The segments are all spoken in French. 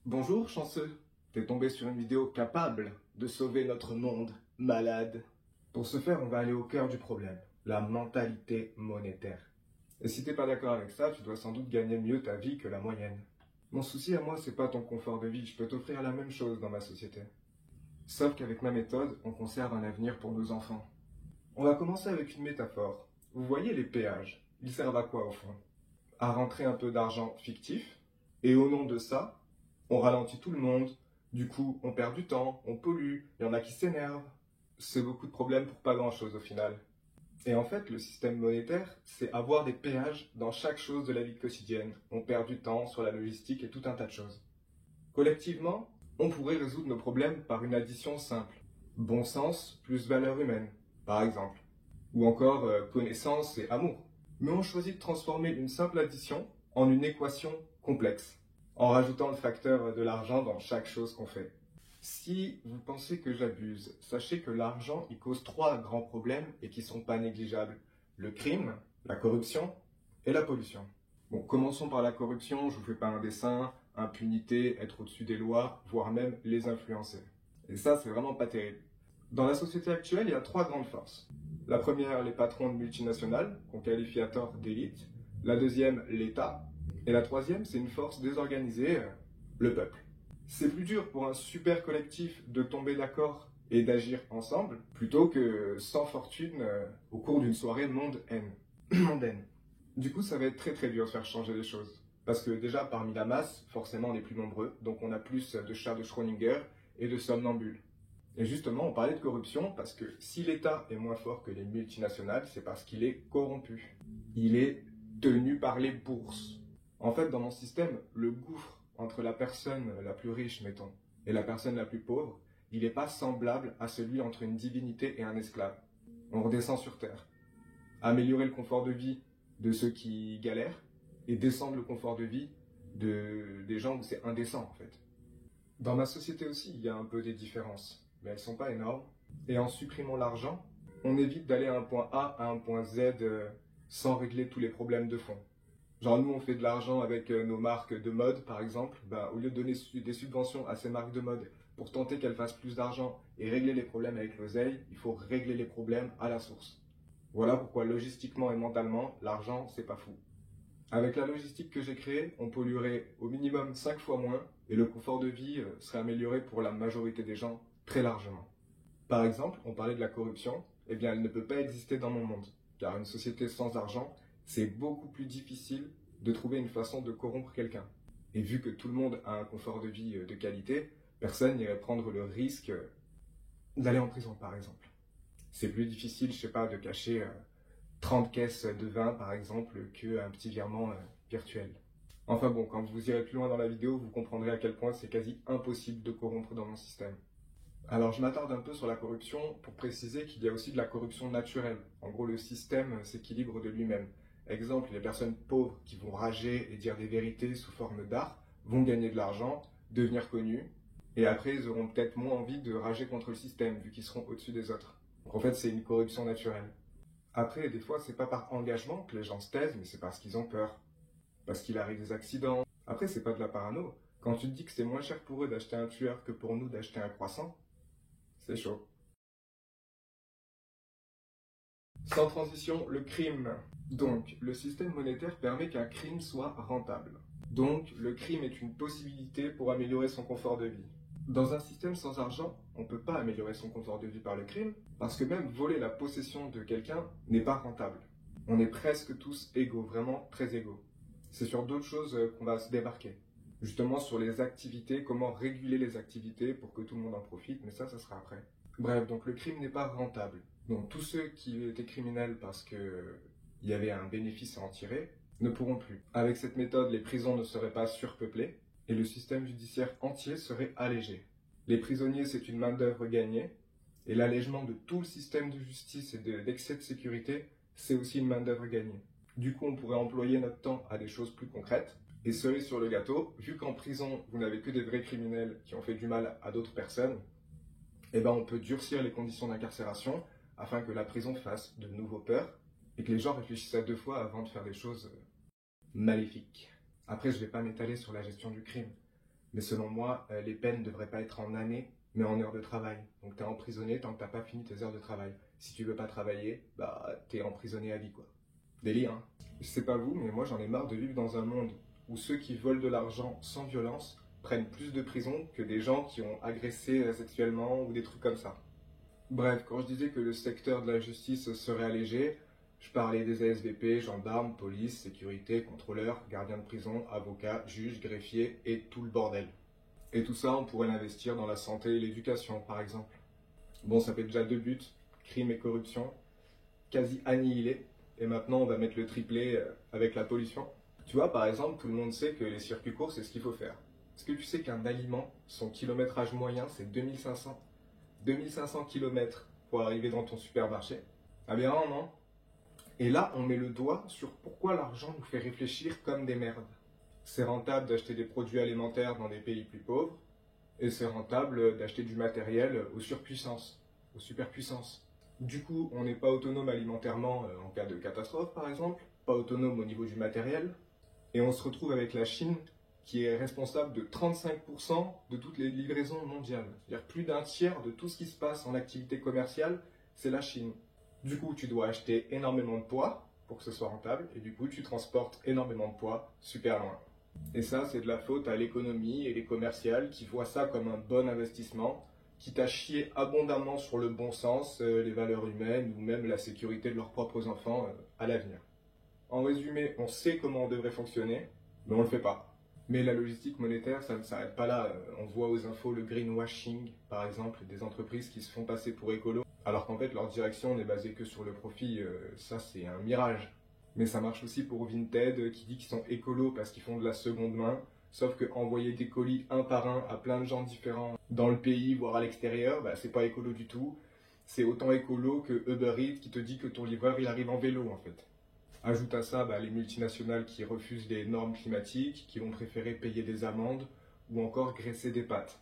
Bonjour chanceux, t'es tombé sur une vidéo capable de sauver notre monde malade. Pour ce faire, on va aller au cœur du problème, la mentalité monétaire. Et si t'es pas d'accord avec ça, tu dois sans doute gagner mieux ta vie que la moyenne. Mon souci à moi, c'est pas ton confort de vie, je peux t'offrir la même chose dans ma société. Sauf qu'avec ma méthode, on conserve un avenir pour nos enfants. On va commencer avec une métaphore. Vous voyez les péages, ils servent à quoi au fond? À rentrer un peu d'argent fictif, et au nom de ça, on ralentit tout le monde, du coup on perd du temps, on pollue, il y en a qui s'énervent. C'est beaucoup de problèmes pour pas grand chose au final. Et en fait, le système monétaire, c'est avoir des péages dans chaque chose de la vie quotidienne. On perd du temps sur la logistique et tout un tas de choses. Collectivement, on pourrait résoudre nos problèmes par une addition simple. Bon sens plus valeur humaine, par exemple. Ou encore connaissance et amour. Mais on choisit de transformer une simple addition en une équation complexe, en rajoutant le facteur de l'argent dans chaque chose qu'on fait. Si vous pensez que j'abuse, sachez que l'argent y cause 3 grands problèmes et qui ne sont pas négligeables. Le crime, la corruption et la pollution. Bon, commençons par la corruption, je vous fais pas un dessin, impunité, être au-dessus des lois, voire même les influencer. Et ça, c'est vraiment pas terrible. Dans la société actuelle, il y a 3 grandes forces. La première, les patrons de multinationales, qu'on qualifie à tort d'élite. La deuxième, l'État. Et la troisième, c'est une force désorganisée, le peuple. C'est plus dur pour un super collectif de tomber d'accord et d'agir ensemble, plutôt que sans fortune au cours d'une soirée mondaine. Du coup, ça va être très dur de faire changer les choses. Parce que déjà, parmi la masse, forcément, on est plus nombreux, donc on a plus de chats de Schrödinger et de somnambules. Et justement, on parlait de corruption parce que si l'État est moins fort que les multinationales, c'est parce qu'il est corrompu. Il est tenu par les bourses. En fait, dans mon système, le gouffre entre la personne la plus riche, mettons, et la personne la plus pauvre, il n'est pas semblable à celui entre une divinité et un esclave. On redescend sur Terre. Améliorer le confort de vie de ceux qui galèrent et descendre le confort de vie des gens où c'est indécent, en fait. Dans ma société aussi, il y a un peu des différences, mais elles ne sont pas énormes. Et en supprimant l'argent, on évite d'aller à un point A à un point Z sans régler tous les problèmes de fond. Genre nous, on fait de l'argent avec nos marques de mode, par exemple. Au lieu de donner des subventions à ces marques de mode pour tenter qu'elles fassent plus d'argent et régler les problèmes avec l'oseille, il faut régler les problèmes à la source. Voilà pourquoi logistiquement et mentalement, l'argent, c'est pas fou. Avec la logistique que j'ai créée, on polluerait au minimum 5 fois moins et le confort de vie serait amélioré pour la majorité des gens très largement. Par exemple, on parlait de la corruption, eh bien elle ne peut pas exister dans mon monde, car une société sans argent, c'est beaucoup plus difficile de trouver une façon de corrompre quelqu'un. Et vu que tout le monde a un confort de vie de qualité, personne n'irait prendre le risque d'aller en prison par exemple. C'est plus difficile, je sais pas, de cacher 30 caisses de vin par exemple qu'un petit virement virtuel. Enfin bon, quand vous irez plus loin dans la vidéo, vous comprendrez à quel point c'est quasi impossible de corrompre dans mon système. Alors je m'attarde un peu sur la corruption pour préciser qu'il y a aussi de la corruption naturelle. En gros, le système s'équilibre de lui-même. Exemple, les personnes pauvres qui vont rager et dire des vérités sous forme d'art vont gagner de l'argent, devenir connus, et après ils auront peut-être moins envie de rager contre le système vu qu'ils seront au-dessus des autres. Donc en fait, c'est une corruption naturelle. Après, des fois, c'est pas par engagement que les gens se taisent, mais c'est parce qu'ils ont peur. Parce qu'il arrive des accidents. Après, c'est pas de la parano. Quand tu te dis que c'est moins cher pour eux d'acheter un tueur que pour nous d'acheter un croissant, c'est chaud. Sans transition, le crime. Donc, le système monétaire permet qu'un crime soit rentable. Donc, le crime est une possibilité pour améliorer son confort de vie. Dans un système sans argent, on ne peut pas améliorer son confort de vie par le crime, parce que même voler la possession de quelqu'un n'est pas rentable. On est presque tous égaux, vraiment très égaux. C'est sur d'autres choses qu'on va se démarquer. Justement sur les activités, comment réguler les activités pour que tout le monde en profite, mais ça sera après. Bref, donc le crime n'est pas rentable. Donc tous ceux qui étaient criminels parce qu'il y avait un bénéfice à en tirer ne pourront plus. Avec cette méthode, les prisons ne seraient pas surpeuplées et le système judiciaire entier serait allégé. Les prisonniers, c'est une main-d'œuvre gagnée et l'allègement de tout le système de justice et d'excès de sécurité, c'est aussi une main-d'œuvre gagnée. Du coup, on pourrait employer notre temps à des choses plus concrètes. Et cerise sur le gâteau, vu qu'en prison, vous n'avez que des vrais criminels qui ont fait du mal à d'autres personnes, eh ben on peut durcir les conditions d'incarcération afin que la prison fasse de nouveau peur et que les gens réfléchissent à 2 fois avant de faire des choses maléfiques. Après, je ne vais pas m'étaler sur la gestion du crime. Mais selon moi, les peines ne devraient pas être en années, mais en heures de travail. Donc t'es emprisonné tant que t'as pas fini tes heures de travail. Si tu veux pas travailler, bah t'es emprisonné à vie, quoi. Délire, hein. Je sais pas vous, mais moi j'en ai marre de vivre dans un monde où ceux qui volent de l'argent sans violence prennent plus de prison que des gens qui ont agressé sexuellement ou des trucs comme ça. Bref, quand je disais que le secteur de la justice serait allégé, je parlais des ASVP, gendarmes, police, sécurité, contrôleurs, gardiens de prison, avocats, juges, greffiers et tout le bordel. Et tout ça, on pourrait l'investir dans la santé et l'éducation, par exemple. Bon, ça fait déjà 2 buts, crime et corruption, quasi annihilés. Et maintenant, on va mettre le triplé avec la pollution. Tu vois, par exemple, tout le monde sait que les circuits courts, c'est ce qu'il faut faire. Est-ce que tu sais qu'un aliment, son kilométrage moyen, c'est 2500 km pour arriver dans ton supermarché? Aberrant, non? Et là, on met le doigt sur pourquoi l'argent nous fait réfléchir comme des merdes. C'est rentable d'acheter des produits alimentaires dans des pays plus pauvres, et c'est rentable d'acheter du matériel aux surpuissances, aux superpuissances. Du coup, on n'est pas autonome alimentairement en cas de catastrophe, par exemple, pas autonome au niveau du matériel, et on se retrouve avec la Chine qui est responsable de 35% de toutes les livraisons mondiales. C'est-à-dire plus d'un tiers de tout ce qui se passe en activité commerciale, c'est la Chine. Du coup, tu dois acheter énormément de poids pour que ce soit rentable, et du coup, tu transportes énormément de poids super loin. Et ça, c'est de la faute à l'économie et les commerciales qui voient ça comme un bon investissement, quitte à chier abondamment sur le bon sens, les valeurs humaines ou même la sécurité de leurs propres enfants à l'avenir. En résumé, on sait comment on devrait fonctionner, mais on ne le fait pas. Mais la logistique monétaire, ça ne s'arrête pas là. On voit aux infos le greenwashing, par exemple, des entreprises qui se font passer pour écolo, alors qu'en fait leur direction n'est basée que sur le profit. Ça, c'est un mirage. Mais ça marche aussi pour Vinted, qui dit qu'ils sont écolos parce qu'ils font de la seconde main. Sauf que envoyer des colis un par un à plein de gens différents dans le pays, voire à l'extérieur, bah, c'est pas écolo du tout. C'est autant écolo que Uber Eats qui te dit que ton livreur il arrive en vélo en fait. Ajoute à ça les multinationales qui refusent les normes climatiques, qui vont préférer payer des amendes ou encore graisser des pattes.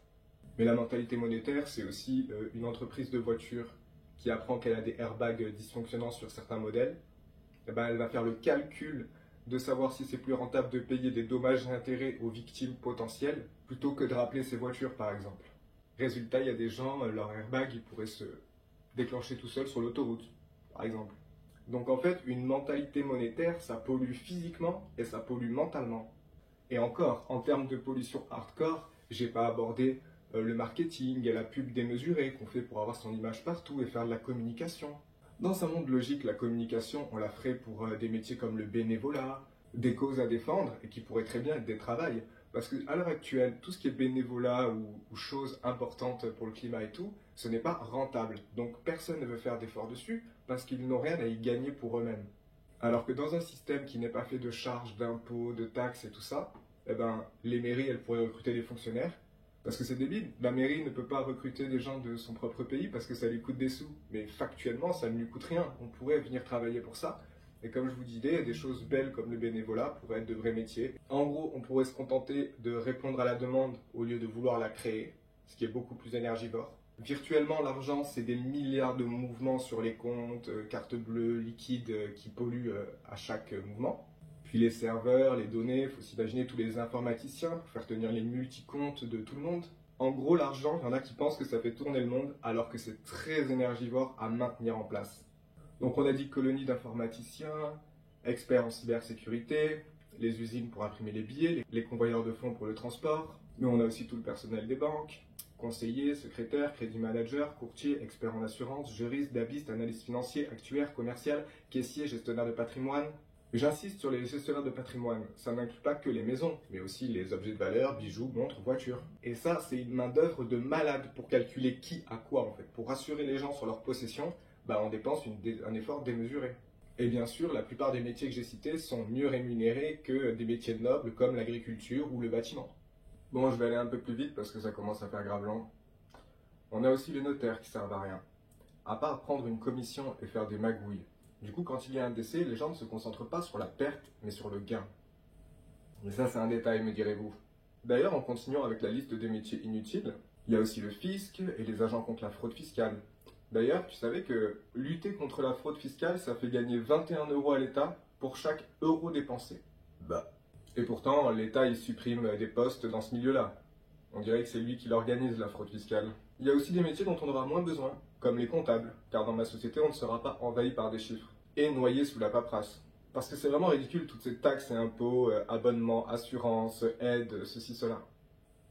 Mais la mentalité monétaire, c'est aussi une entreprise de voiture qui apprend qu'elle a des airbags dysfonctionnants sur certains modèles. Et ben, elle va faire le calcul de savoir si c'est plus rentable de payer des dommages et intérêts aux victimes potentielles plutôt que de rappeler ses voitures par exemple. Résultat, il y a des gens, leur airbag il pourrait se déclencher tout seul sur l'autoroute par exemple. Donc en fait, une mentalité monétaire, ça pollue physiquement et ça pollue mentalement. Et encore, en termes de pollution hardcore, j'ai pas abordé le marketing et la pub démesurée qu'on fait pour avoir son image partout et faire de la communication. Dans un monde logique, la communication, on la ferait pour des métiers comme le bénévolat, des causes à défendre et qui pourraient très bien être des travails. Parce qu'à l'heure actuelle, tout ce qui est bénévolat ou choses importantes pour le climat et tout, ce n'est pas rentable. Donc personne ne veut faire d'efforts dessus parce qu'ils n'ont rien à y gagner pour eux-mêmes. Alors que dans un système qui n'est pas fait de charges, d'impôts, de taxes et tout ça, eh ben, les mairies, elles pourraient recruter des fonctionnaires. Parce que c'est débile, la mairie ne peut pas recruter des gens de son propre pays parce que ça lui coûte des sous. Mais factuellement, ça ne lui coûte rien. On pourrait venir travailler pour ça. Et comme je vous disais, des choses belles comme le bénévolat pourraient être de vrais métiers. En gros, on pourrait se contenter de répondre à la demande au lieu de vouloir la créer, ce qui est beaucoup plus énergivore. Virtuellement, l'argent, c'est des milliards de mouvements sur les comptes, cartes bleues, liquides qui polluent à chaque mouvement. Puis les serveurs, les données, il faut s'imaginer tous les informaticiens pour faire tenir les multi-comptes de tout le monde. En gros, l'argent, il y en a qui pensent que ça fait tourner le monde alors que c'est très énergivore à maintenir en place. Donc on a dit colonies d'informaticiens, experts en cybersécurité, les usines pour imprimer les billets, les convoyeurs de fonds pour le transport, mais on a aussi tout le personnel des banques, conseillers, secrétaires, crédit manager, courtier, experts en assurance, juristes, dabistes, analystes financiers, actuaires, commercial, caissiers, gestionnaires de patrimoine. J'insiste sur les gestionnaires de patrimoine, ça n'inclut pas que les maisons, mais aussi les objets de valeur, bijoux, montres, voitures. Et ça, c'est une main d'œuvre de malade pour calculer qui a quoi en fait, pour rassurer les gens sur leur possession. On dépense un effort démesuré. Et bien sûr, la plupart des métiers que j'ai cités sont mieux rémunérés que des métiers nobles comme l'agriculture ou le bâtiment. Bon, je vais aller un peu plus vite parce que ça commence à faire grave long. On a aussi les notaires qui servent à rien, à part prendre une commission et faire des magouilles. Du coup, quand il y a un décès, les gens ne se concentrent pas sur la perte, mais sur le gain. Mais ça, c'est un détail, me direz-vous. D'ailleurs, en continuant avec la liste des métiers inutiles, il y a aussi le fisc et les agents contre la fraude fiscale. D'ailleurs, tu savais que lutter contre la fraude fiscale, ça fait gagner 21 € à l'État pour chaque euro dépensé. Et pourtant, l'État, il supprime des postes dans ce milieu-là. On dirait que c'est lui qui l'organise, la fraude fiscale. Il y a aussi des métiers dont on aura moins besoin, comme les comptables, car dans ma société, on ne sera pas envahi par des chiffres et noyé sous la paperasse. Parce que c'est vraiment ridicule, toutes ces taxes et impôts, abonnements, assurances, aides, ceci, cela.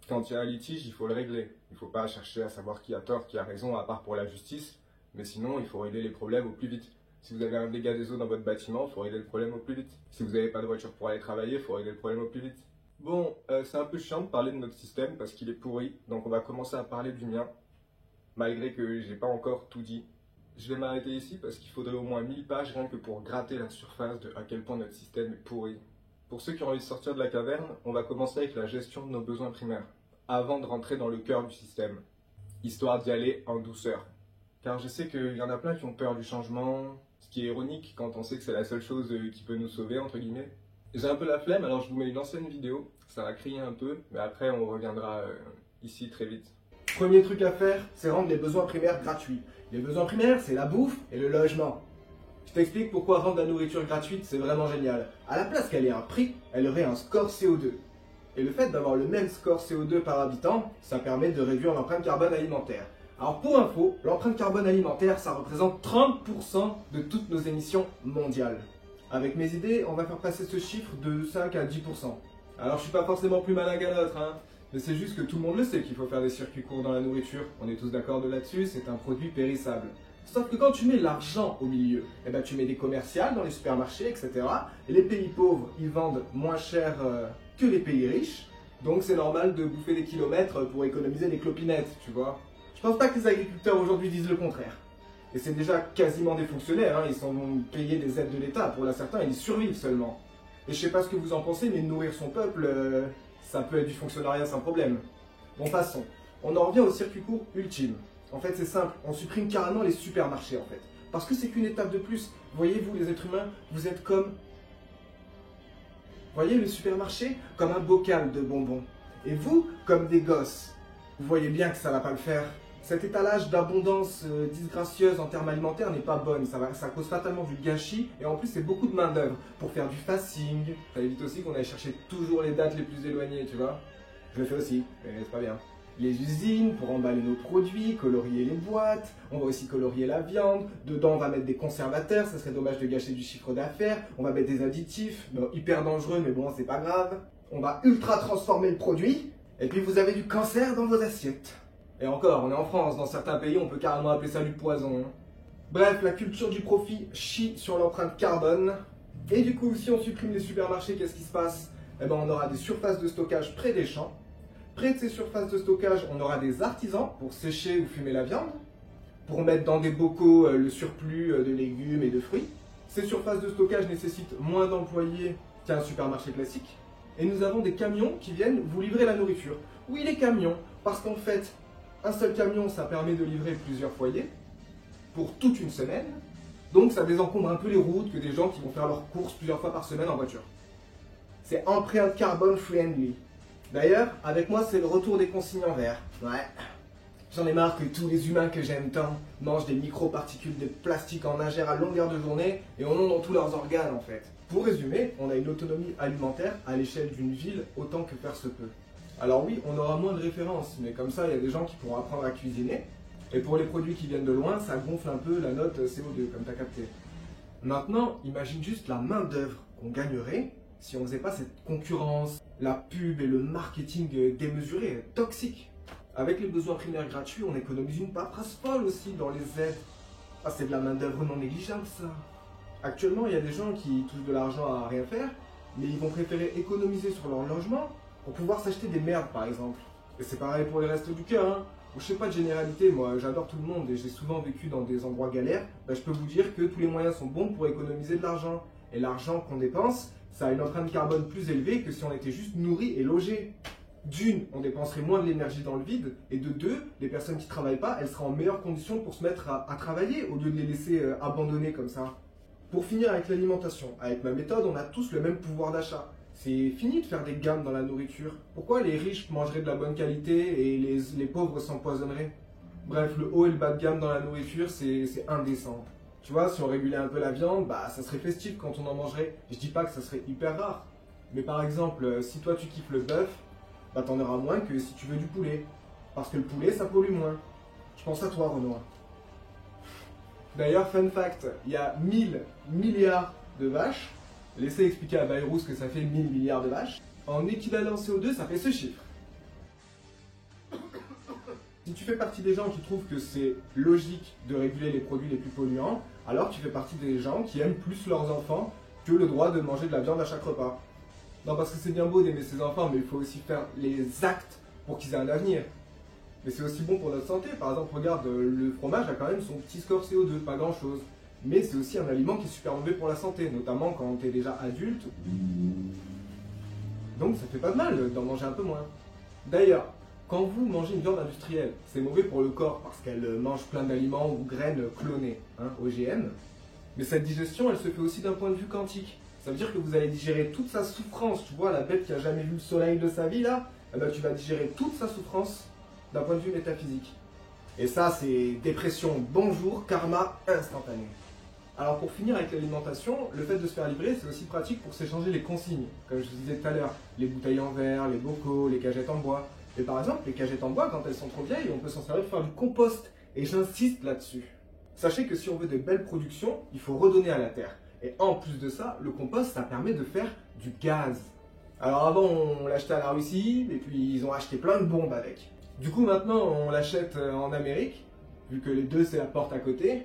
Quand il y a un litige, il faut le régler. Il ne faut pas chercher à savoir qui a tort, qui a raison, à part pour la justice. Mais sinon, il faut régler les problèmes au plus vite. Si vous avez un dégât des eaux dans votre bâtiment, il faut régler le problème au plus vite. Si vous n'avez pas de voiture pour aller travailler, il faut régler le problème au plus vite. Bon, c'est un peu chiant de parler de notre système parce qu'il est pourri. Donc on va commencer à parler du mien. Malgré que j'ai pas encore tout dit. Je vais m'arrêter ici parce qu'il faudrait au moins 1000 pages rien que pour gratter la surface de à quel point notre système est pourri. Pour ceux qui ont envie de sortir de la caverne, on va commencer avec la gestion de nos besoins primaires, avant de rentrer dans le cœur du système, histoire d'y aller en douceur. Car je sais qu'il y en a plein qui ont peur du changement, ce qui est ironique quand on sait que c'est la seule chose qui peut nous sauver, entre guillemets. J'ai un peu la flemme, alors je vous mets une ancienne vidéo, ça va crier un peu, mais après on reviendra ici très vite. Premier truc à faire, c'est rendre les besoins primaires gratuits. Les besoins primaires, c'est la bouffe et le logement. Je t'explique pourquoi rendre la nourriture gratuite, c'est vraiment génial. À la place qu'elle ait un prix, elle aurait un score CO2. Et le fait d'avoir le même score CO2 par habitant, ça permet de réduire l'empreinte carbone alimentaire. Alors pour info, l'empreinte carbone alimentaire, ça représente 30% de toutes nos émissions mondiales. Avec mes idées, on va faire passer ce chiffre de 5 à 10%. Alors je suis pas forcément plus malin qu'un autre, hein. Mais c'est juste que tout le monde le sait qu'il faut faire des circuits courts dans la nourriture. On est tous d'accord de là-dessus, c'est un produit périssable. Sauf que quand tu mets l'argent au milieu, eh ben tu mets des commerciales dans les supermarchés, etc. Et les pays pauvres, ils vendent moins cher que les pays riches. Donc c'est normal de bouffer des kilomètres pour économiser des clopinettes, tu vois. Je pense pas que les agriculteurs aujourd'hui disent le contraire. Et c'est déjà quasiment des fonctionnaires, hein. Ils sont payés des aides de l'État. Pour certains, ils survivent seulement. Et je sais pas ce que vous en pensez, mais nourrir son peuple... ça peut être du fonctionnariat sans problème. Bon, passons. On en revient au circuit court ultime. En fait, c'est simple. On supprime carrément les supermarchés, en fait. Parce que c'est qu'une étape de plus. Voyez-vous, les êtres humains, vous êtes comme... Voyez le supermarché comme un bocal de bonbons. Et vous, comme des gosses. Vous voyez bien que ça va pas le faire. Cet étalage d'abondance disgracieuse en termes alimentaires n'est pas bonne. Ça cause fatalement du gâchis et en plus c'est beaucoup de main d'œuvre pour faire du fasting. Ça évite aussi qu'on aille chercher toujours les dates les plus éloignées, tu vois. Je le fais aussi, mais c'est pas bien. Les usines pour emballer nos produits, colorier les boîtes, on va aussi colorier la viande, dedans on va mettre des conservateurs, ça serait dommage de gâcher du chiffre d'affaires, on va mettre des additifs, bon, hyper dangereux mais bon c'est pas grave. On va ultra transformer le produit et puis vous avez du cancer dans vos assiettes. Et encore, on est en France, dans certains pays, on peut carrément appeler ça du poison. Bref, la culture du profit chie sur l'empreinte carbone. Et du coup, si on supprime les supermarchés, qu'est-ce qui se passe? Eh ben, on aura des surfaces de stockage près des champs. Près de ces surfaces de stockage, on aura des artisans pour sécher ou fumer la viande, pour mettre dans des bocaux le surplus de légumes et de fruits. Ces surfaces de stockage nécessitent moins d'employés qu'un supermarché classique. Et nous avons des camions qui viennent vous livrer la nourriture. Oui, les camions, parce qu'en fait, un seul camion, ça permet de livrer plusieurs foyers pour toute une semaine. Donc ça désencombre un peu les routes que des gens qui vont faire leurs courses plusieurs fois par semaine en voiture. C'est empreinte carbone friendly. D'ailleurs, avec moi, c'est le retour des consignes en verre. Ouais. J'en ai marre que tous les humains que j'aime tant mangent des microparticules de plastique en ingère à longueur de journée et en ont dans tous leurs organes en fait. Pour résumer, on a une autonomie alimentaire à l'échelle d'une ville autant que faire se peut. Alors oui, on aura moins de références, mais comme ça, il y a des gens qui pourront apprendre à cuisiner. Et pour les produits qui viennent de loin, ça gonfle un peu la note CO2, comme tu as capté. Maintenant, imagine juste la main-d'œuvre qu'on gagnerait si on ne faisait pas cette concurrence, la pub et le marketing démesuré, toxique. Avec les besoins primaires gratuits, on économise une paperasse folle aussi dans les aides. Ah, c'est de la main-d'œuvre non négligeable, ça. Actuellement, il y a des gens qui touchent de l'argent à rien faire, mais ils vont préférer économiser sur leur logement pour pouvoir s'acheter des merdes, par exemple. Et c'est pareil pour les restos du cœur, hein. Je sais pas de généralité, moi j'adore tout le monde et j'ai souvent vécu dans des endroits galères. Je peux vous dire que tous les moyens sont bons pour économiser de l'argent. Et l'argent qu'on dépense, ça a une empreinte carbone plus élevée que si on était juste nourri et logé. D'une, on dépenserait moins de l'énergie dans le vide, et de deux, les personnes qui travaillent pas, elles seraient en meilleure condition pour se mettre à travailler au lieu de les laisser abandonner comme ça. Pour finir avec l'alimentation, avec ma méthode, on a tous le même pouvoir d'achat. C'est fini de faire des gammes dans la nourriture. Pourquoi les riches mangeraient de la bonne qualité et les pauvres s'empoisonneraient? Bref, le haut et le bas de gamme dans la nourriture, c'est indécent. Tu vois, si on régulait un peu la viande, ça serait festif quand on en mangerait. Je dis pas que ça serait hyper rare. Mais par exemple, si toi tu kiffes le bœuf, bah t'en auras moins que si tu veux du poulet. Parce que le poulet, ça pollue moins. Je pense à toi, Renoir. D'ailleurs, fun fact, il y a 1000 milliards de vaches. Laissez expliquer à Bayrou ce que ça fait 1000 milliards de vaches. En équivalent CO2, ça fait ce chiffre. Si tu fais partie des gens qui trouvent que c'est logique de réguler les produits les plus polluants, alors tu fais partie des gens qui aiment plus leurs enfants que le droit de manger de la viande à chaque repas. Non, parce que c'est bien beau d'aimer ses enfants, mais il faut aussi faire les actes pour qu'ils aient un avenir. Mais c'est aussi bon pour notre santé. Par exemple, regarde, le fromage a quand même son petit score CO2, pas grand chose. Mais c'est aussi un aliment qui est super mauvais pour la santé, notamment quand tu es déjà adulte. Donc ça fait pas de mal d'en manger un peu moins. D'ailleurs, quand vous mangez une viande industrielle, c'est mauvais pour le corps parce qu'elle mange plein d'aliments ou graines clonées, OGM. Mais cette digestion, elle se fait aussi d'un point de vue quantique. Ça veut dire que vous allez digérer toute sa souffrance. Tu vois, la bête qui a jamais vu le soleil de sa vie, là, eh ben, tu vas digérer toute sa souffrance d'un point de vue métaphysique. Et ça, c'est dépression, bonjour, karma instantané. Alors pour finir avec l'alimentation, le fait de se faire livrer, c'est aussi pratique pour s'échanger les consignes. Comme je vous disais tout à l'heure, les bouteilles en verre, les bocaux, les cagettes en bois. Et par exemple, les cagettes en bois, quand elles sont trop vieilles, on peut s'en servir pour faire du compost. Et j'insiste là-dessus. Sachez que si on veut de belles productions, il faut redonner à la terre. Et en plus de ça, le compost, ça permet de faire du gaz. Alors avant, on l'achetait à la Russie, et puis ils ont acheté plein de bombes avec. Du coup, maintenant, on l'achète en Amérique, vu que les deux, c'est la porte à côté.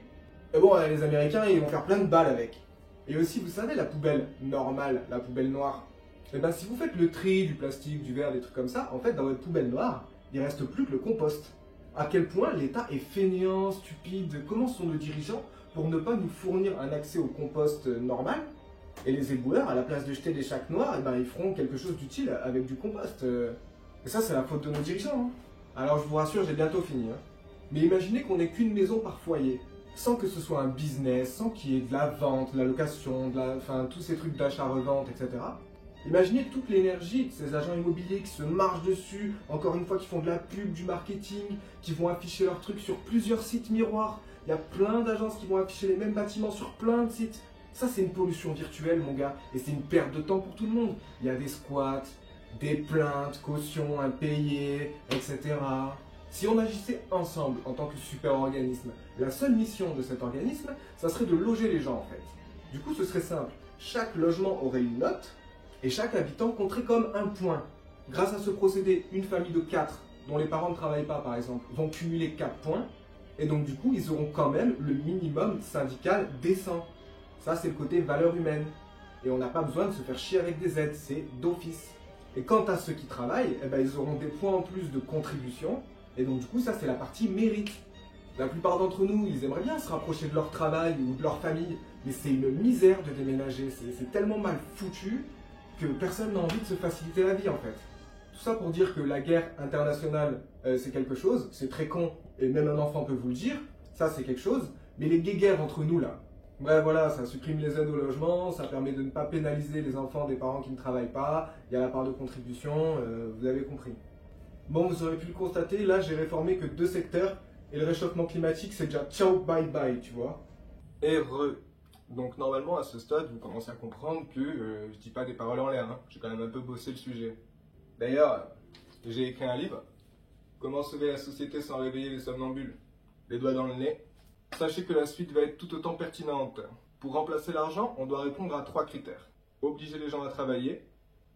Et bon, les Américains, ils vont faire plein de balles avec. Et aussi, vous savez, la poubelle normale, la poubelle noire. Et bien, si vous faites le tri du plastique, du verre, des trucs comme ça, en fait, dans votre poubelle noire, il reste plus que le compost. À quel point l'État est fainéant, stupide, comment sont nos dirigeants pour ne pas nous fournir un accès au compost normal? Et les éboueurs, à la place de jeter des sacs noirs, eh ben, ils feront quelque chose d'utile avec du compost. Et ça, c'est la faute de nos dirigeants. Alors, je vous rassure, j'ai bientôt fini. Mais imaginez qu'on n'ait qu'une maison par foyer, sans que ce soit un business, sans qu'il y ait de la vente, de la location, enfin, tous ces trucs d'achat-revente, etc. Imaginez toute l'énergie de ces agents immobiliers qui se marchent dessus, encore une fois, qui font de la pub, du marketing, qui vont afficher leurs trucs sur plusieurs sites miroirs. Il y a plein d'agences qui vont afficher les mêmes bâtiments sur plein de sites. Ça, c'est une pollution virtuelle, mon gars, et c'est une perte de temps pour tout le monde. Il y a des squats, des plaintes, cautions impayées, etc. Si on agissait ensemble en tant que super-organisme, la seule mission de cet organisme, ça serait de loger les gens, en fait. Du coup, ce serait simple. Chaque logement aurait une note, et chaque habitant compterait comme un point. Grâce à ce procédé, une famille de 4, dont les parents ne travaillent pas par exemple, vont cumuler 4 points, et donc du coup, ils auront quand même le minimum syndical décent. Ça, c'est le côté valeur humaine. Et on n'a pas besoin de se faire chier avec des aides, c'est d'office. Et quant à ceux qui travaillent, eh ben, ils auront des points en plus de contribution, et donc du coup, ça c'est la partie mérite. La plupart d'entre nous, ils aimeraient bien se rapprocher de leur travail ou de leur famille, mais c'est une misère de déménager, c'est tellement mal foutu que personne n'a envie de se faciliter la vie en fait. Tout ça pour dire que la guerre internationale, c'est quelque chose, c'est très con, et même un enfant peut vous le dire, ça c'est quelque chose, mais les guéguerres entre nous là, ouais voilà, ça supprime les aides au logement, ça permet de ne pas pénaliser les enfants des parents qui ne travaillent pas, il y a la part de contribution, vous avez compris. Bon, vous aurez pu le constater, là j'ai réformé que 2 secteurs, et le réchauffement climatique c'est déjà ciao bye bye, tu vois. Heureux. Donc normalement à ce stade, vous commencez à comprendre que je dis pas des paroles en l'air, j'ai quand même un peu bossé le sujet. D'ailleurs, j'ai écrit un livre, Comment sauver la société sans réveiller les somnambules, les doigts dans le nez. Sachez que la suite va être tout autant pertinente. Pour remplacer l'argent, on doit répondre à 3 critères. Obliger les gens à travailler,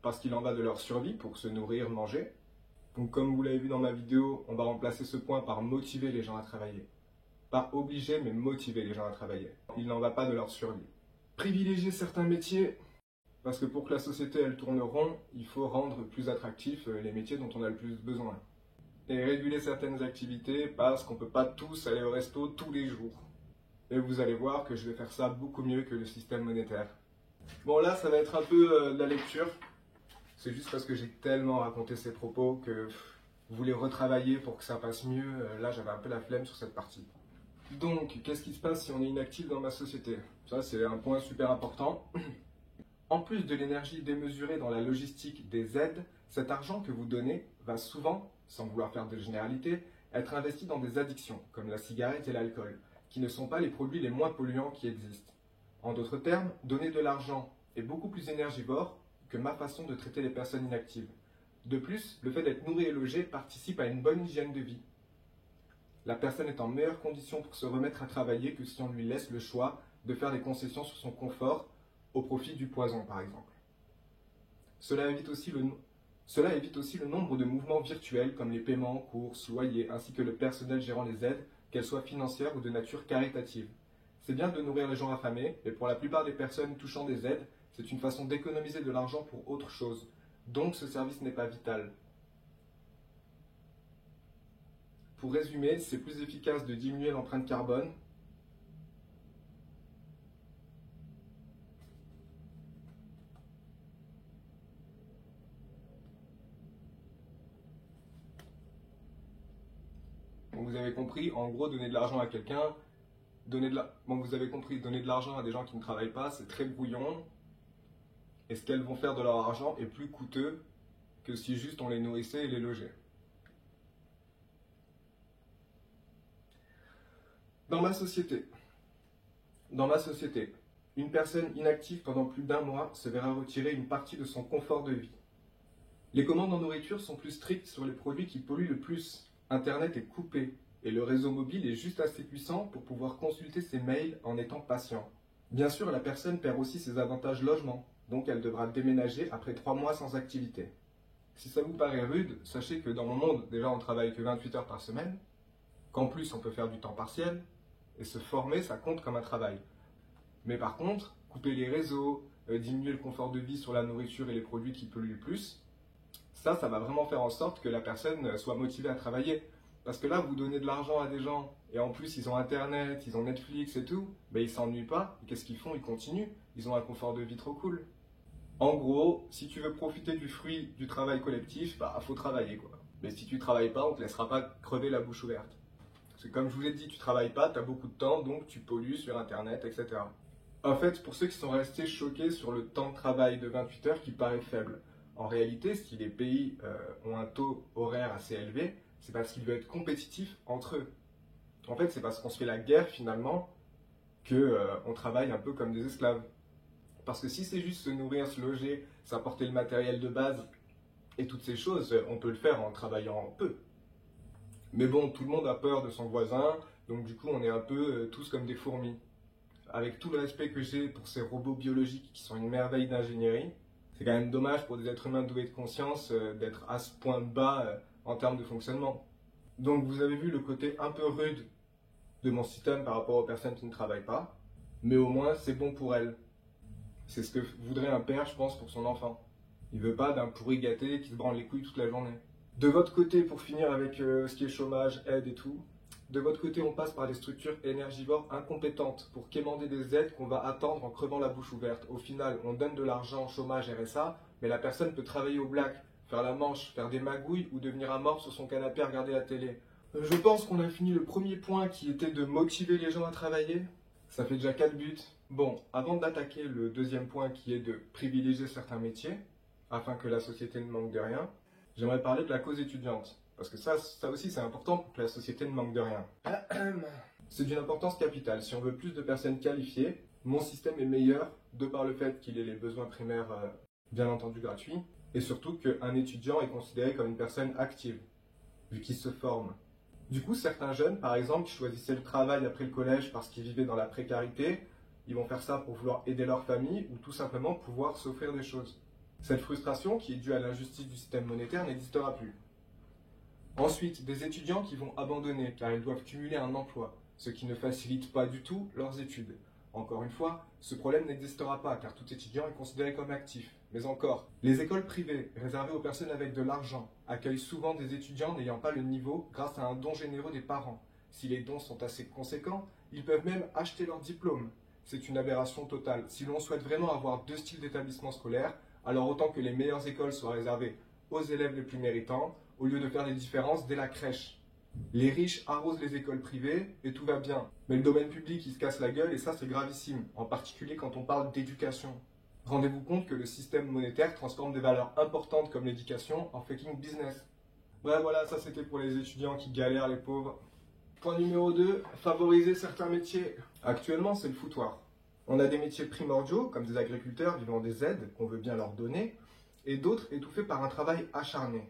parce qu'il en va de leur survie pour se nourrir, manger. Donc comme vous l'avez vu dans ma vidéo, on va remplacer ce point par motiver les gens à travailler. Pas obliger, mais motiver les gens à travailler. Il n'en va pas de leur survie. Privilégier certains métiers, parce que pour que la société elle tourne rond, il faut rendre plus attractifs les métiers dont on a le plus besoin. Et réguler certaines activités, parce qu'on ne peut pas tous aller au resto tous les jours. Et vous allez voir que je vais faire ça beaucoup mieux que le système monétaire. Bon là, ça va être un peu de la lecture. C'est juste parce que j'ai tellement raconté ces propos que vous voulez retravailler pour que ça passe mieux. Là, j'avais un peu la flemme sur cette partie. Donc, qu'est-ce qui se passe si on est inactif dans ma société? Ça, c'est un point super important. En plus de l'énergie démesurée dans la logistique des aides, cet argent que vous donnez va souvent, sans vouloir faire de généralité, être investi dans des addictions, comme la cigarette et l'alcool, qui ne sont pas les produits les moins polluants qui existent. En d'autres termes, donner de l'argent est beaucoup plus énergivore que ma façon de traiter les personnes inactives. De plus, le fait d'être nourri et logé participe à une bonne hygiène de vie. La personne est en meilleure condition pour se remettre à travailler que si on lui laisse le choix de faire des concessions sur son confort au profit du poison, par exemple. Cela évite aussi le nombre de mouvements virtuels comme les paiements, courses, loyers, ainsi que le personnel gérant les aides, qu'elles soient financières ou de nature caritative. C'est bien de nourrir les gens affamés, mais pour la plupart des personnes touchant des aides, c'est une façon d'économiser de l'argent pour autre chose. Donc ce service n'est pas vital. Pour résumer, c'est plus efficace de diminuer l'empreinte carbone. Bon, vous avez compris, en gros, donner de l'argent à quelqu'un, vous avez compris, donner de l'argent à des gens qui ne travaillent pas, c'est très brouillon. Et ce qu'elles vont faire de leur argent est plus coûteux que si juste on les nourrissait et les logeait. Dans ma société, une personne inactive pendant plus d'1 mois se verra retirer une partie de son confort de vie. Les commandes en nourriture sont plus strictes sur les produits qui polluent le plus. Internet est coupé et le réseau mobile est juste assez puissant pour pouvoir consulter ses mails en étant patient. Bien sûr, la personne perd aussi ses avantages logement, donc elle devra déménager après 3 mois sans activité. Si ça vous paraît rude, sachez que dans mon monde, déjà on travaille que 28 heures par semaine, qu'en plus on peut faire du temps partiel, et se former, ça compte comme un travail. Mais par contre, couper les réseaux, diminuer le confort de vie sur la nourriture et les produits qui polluent le plus, ça va vraiment faire en sorte que la personne soit motivée à travailler. Parce que là, vous donnez de l'argent à des gens, et en plus ils ont Internet, ils ont Netflix et tout, ben ils s'ennuient pas, et qu'est-ce qu'ils font? Ils continuent, ils ont un confort de vie trop cool. En gros, si tu veux profiter du fruit du travail collectif, bah faut travailler quoi. Mais si tu travailles pas, on te laissera pas crever la bouche ouverte. C'est comme je vous l'ai dit, tu travailles pas, tu as beaucoup de temps, donc tu pollues sur Internet, etc. En fait, pour ceux qui sont restés choqués sur le temps de travail de 28 heures qui paraît faible, en réalité, si les pays ont un taux horaire assez élevé, c'est parce qu'ils veulent être compétitifs entre eux. En fait, c'est parce qu'on se fait la guerre finalement qu'on travaille un peu comme des esclaves. Parce que si c'est juste se nourrir, se loger, s'apporter le matériel de base et toutes ces choses, on peut le faire en travaillant peu. Mais bon, tout le monde a peur de son voisin, donc du coup on est un peu tous comme des fourmis. Avec tout le respect que j'ai pour ces robots biologiques qui sont une merveille d'ingénierie, c'est quand même dommage pour des êtres humains doués de conscience d'être à ce point bas en termes de fonctionnement. Donc vous avez vu le côté un peu rude de mon système par rapport aux personnes qui ne travaillent pas, mais au moins c'est bon pour elles. C'est ce que voudrait un père, je pense, pour son enfant. Il veut pas d'un pourri gâté qui se branle les couilles toute la journée. De votre côté, pour finir avec ce qui est chômage, aide et tout, de votre côté, on passe par des structures énergivores incompétentes pour quémander des aides qu'on va attendre en crevant la bouche ouverte. Au final, on donne de l'argent, chômage, RSA, mais la personne peut travailler au black, faire la manche, faire des magouilles ou devenir un mort sur son canapé à regarder la télé. Je pense qu'on a fini le premier point qui était de motiver les gens à travailler. Ça fait déjà 4 buts. Bon, avant d'attaquer le deuxième point qui est de privilégier certains métiers, afin que la société ne manque de rien, j'aimerais parler de la cause étudiante. Parce que ça aussi c'est important pour que la société ne manque de rien. C'est d'une importance capitale. Si on veut plus de personnes qualifiées, mon système est meilleur de par le fait qu'il ait les besoins primaires bien entendu gratuits, et surtout qu'un étudiant est considéré comme une personne active, vu qu'il se forme. Du coup, certains jeunes, par exemple, qui choisissaient le travail après le collège parce qu'ils vivaient dans la précarité, ils vont faire ça pour vouloir aider leur famille ou tout simplement pouvoir s'offrir des choses. Cette frustration, qui est due à l'injustice du système monétaire, n'existera plus. Ensuite, des étudiants qui vont abandonner car ils doivent cumuler un emploi, ce qui ne facilite pas du tout leurs études. Encore une fois, ce problème n'existera pas car tout étudiant est considéré comme actif. Mais encore, les écoles privées, réservées aux personnes avec de l'argent, accueillent souvent des étudiants n'ayant pas le niveau grâce à un don généreux des parents. Si les dons sont assez conséquents, ils peuvent même acheter leur diplôme. C'est une aberration totale. Si l'on souhaite vraiment avoir 2 styles d'établissement scolaire, alors autant que les meilleures écoles soient réservées aux élèves les plus méritants, au lieu de faire des différences dès la crèche. Les riches arrosent les écoles privées et tout va bien. Mais le domaine public, il se casse la gueule et ça c'est gravissime, en particulier quand on parle d'éducation. Rendez-vous compte que le système monétaire transforme des valeurs importantes comme l'éducation en fucking business. Bref, voilà, ça c'était pour les étudiants qui galèrent, les pauvres. Point numéro 2, favoriser certains métiers. Actuellement, c'est le foutoir. On a des métiers primordiaux, comme des agriculteurs vivant des aides qu'on veut bien leur donner, et d'autres étouffés par un travail acharné.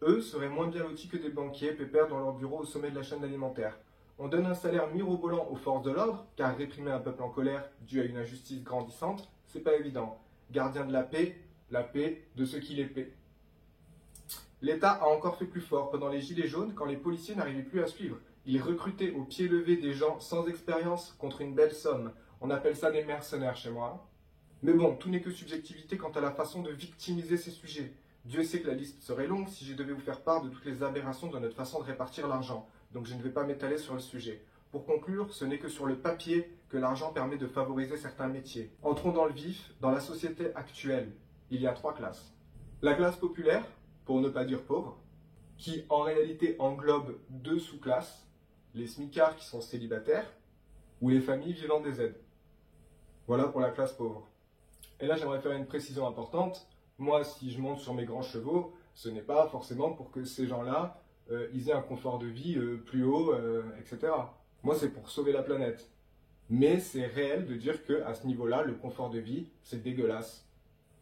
Eux seraient moins bien lotis que des banquiers pépères dans leur bureau au sommet de la chaîne alimentaire. On donne un salaire mirobolant aux forces de l'ordre, car réprimer un peuple en colère dû à une injustice grandissante, c'est pas évident. Gardien de la paix de ceux qui les paient. L'État a encore fait plus fort pendant les Gilets jaunes quand les policiers n'arrivaient plus à suivre. Ils recrutaient au pied levé des gens sans expérience contre une belle somme. On appelle ça des mercenaires chez moi. Mais bon, tout n'est que subjectivité quant à la façon de victimiser ces sujets. Dieu sait que la liste serait longue si je devais vous faire part de toutes les aberrations de notre façon de répartir l'argent. Donc je ne vais pas m'étaler sur le sujet. Pour conclure, ce n'est que sur le papier que l'argent permet de favoriser certains métiers. Entrons dans le vif, dans la société actuelle. Il y a 3 classes. La classe populaire, pour ne pas dire pauvre, qui en réalité englobe 2 sous-classes, les smicards qui sont célibataires ou les familles vivant des aides. Voilà pour la classe pauvre. Et là, j'aimerais faire une précision importante. Moi, si je monte sur mes grands chevaux, ce n'est pas forcément pour que ces gens-là ils aient un confort de vie plus haut, etc. Moi, c'est pour sauver la planète. Mais c'est réel de dire qu'à ce niveau-là, le confort de vie, c'est dégueulasse.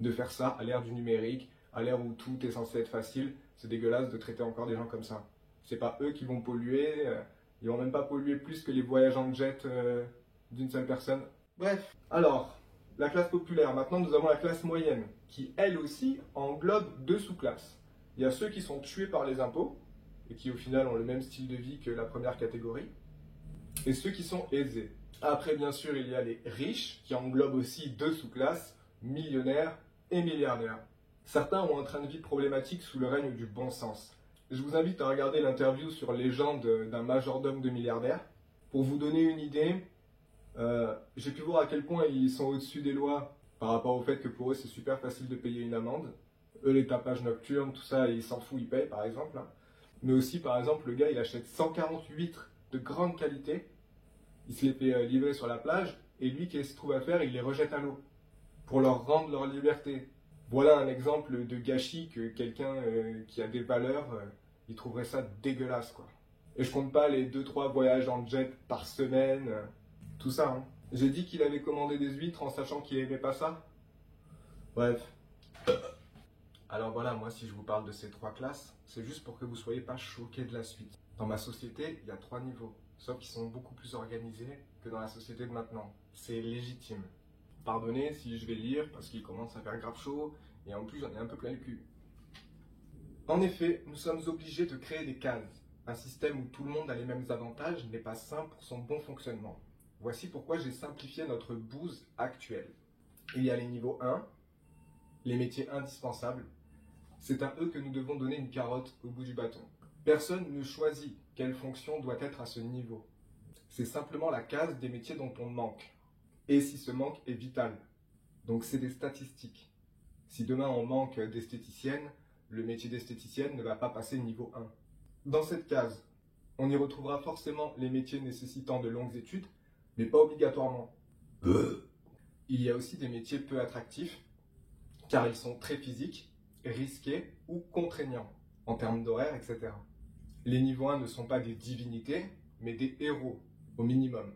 De faire ça à l'ère du numérique, à l'ère où tout est censé être facile, c'est dégueulasse de traiter encore des gens comme ça. C'est pas eux qui vont polluer, ils vont même pas polluer plus que les voyages en jet d'une seule personne. Bref, alors, la classe populaire, maintenant nous avons la classe moyenne, qui elle aussi englobe 2 sous-classes. Il y a ceux qui sont tués par les impôts, et qui au final ont le même style de vie que la première catégorie, et ceux qui sont aisés. Après, bien sûr, il y a les riches, qui englobent aussi 2 sous-classes, millionnaires et milliardaires. Certains ont un train de vie problématique sous le règne du bon sens. Je vous invite à regarder l'interview sur Légende d'un majordome de milliardaire. Pour vous donner une idée, j'ai pu voir à quel point ils sont au-dessus des lois par rapport au fait que pour eux c'est super facile de payer une amende. Eux, les tapages nocturnes, tout ça, ils s'en foutent, ils payent par exemple. Mais aussi, par exemple, le gars il achète 140 huîtres de grande qualité, il se les fait livrer sur la plage, et lui, qu'est-ce qu'il trouve à faire? Il les rejette à l'eau pour leur rendre leur liberté. Voilà un exemple de gâchis que quelqu'un qui a des valeurs, il trouverait ça dégueulasse, quoi. Et je compte pas les 2-3 voyages en jet par semaine, tout ça. Hein. J'ai dit qu'il avait commandé des huîtres en sachant qu'il aimait pas ça. Bref. Alors voilà, moi si je vous parle de ces 3 classes, c'est juste pour que vous soyez pas choqués de la suite. Dans ma société, il y a 3 niveaux, sauf qu'ils sont beaucoup plus organisés que dans la société de maintenant. C'est légitime. Pardonnez si je vais lire parce qu'il commence à faire grave chaud et en plus j'en ai un peu plein le cul. En effet, nous sommes obligés de créer des cases. Un système où tout le monde a les mêmes avantages n'est pas sain pour son bon fonctionnement. Voici pourquoi j'ai simplifié notre bouse actuelle. Il y a les niveaux 1, les métiers indispensables. C'est à eux que nous devons donner une carotte au bout du bâton. Personne ne choisit quelle fonction doit être à ce niveau. C'est simplement la case des métiers dont on manque. Et si ce manque est vital. Donc c'est des statistiques. Si demain on manque d'esthéticienne, le métier d'esthéticienne ne va pas passer niveau 1. Dans cette case, on y retrouvera forcément les métiers nécessitant de longues études, mais pas obligatoirement. Il y a aussi des métiers peu attractifs, car ils sont très physiques, risqués ou contraignants, en termes d'horaire, etc. Les niveaux 1 ne sont pas des divinités, mais des héros, au minimum.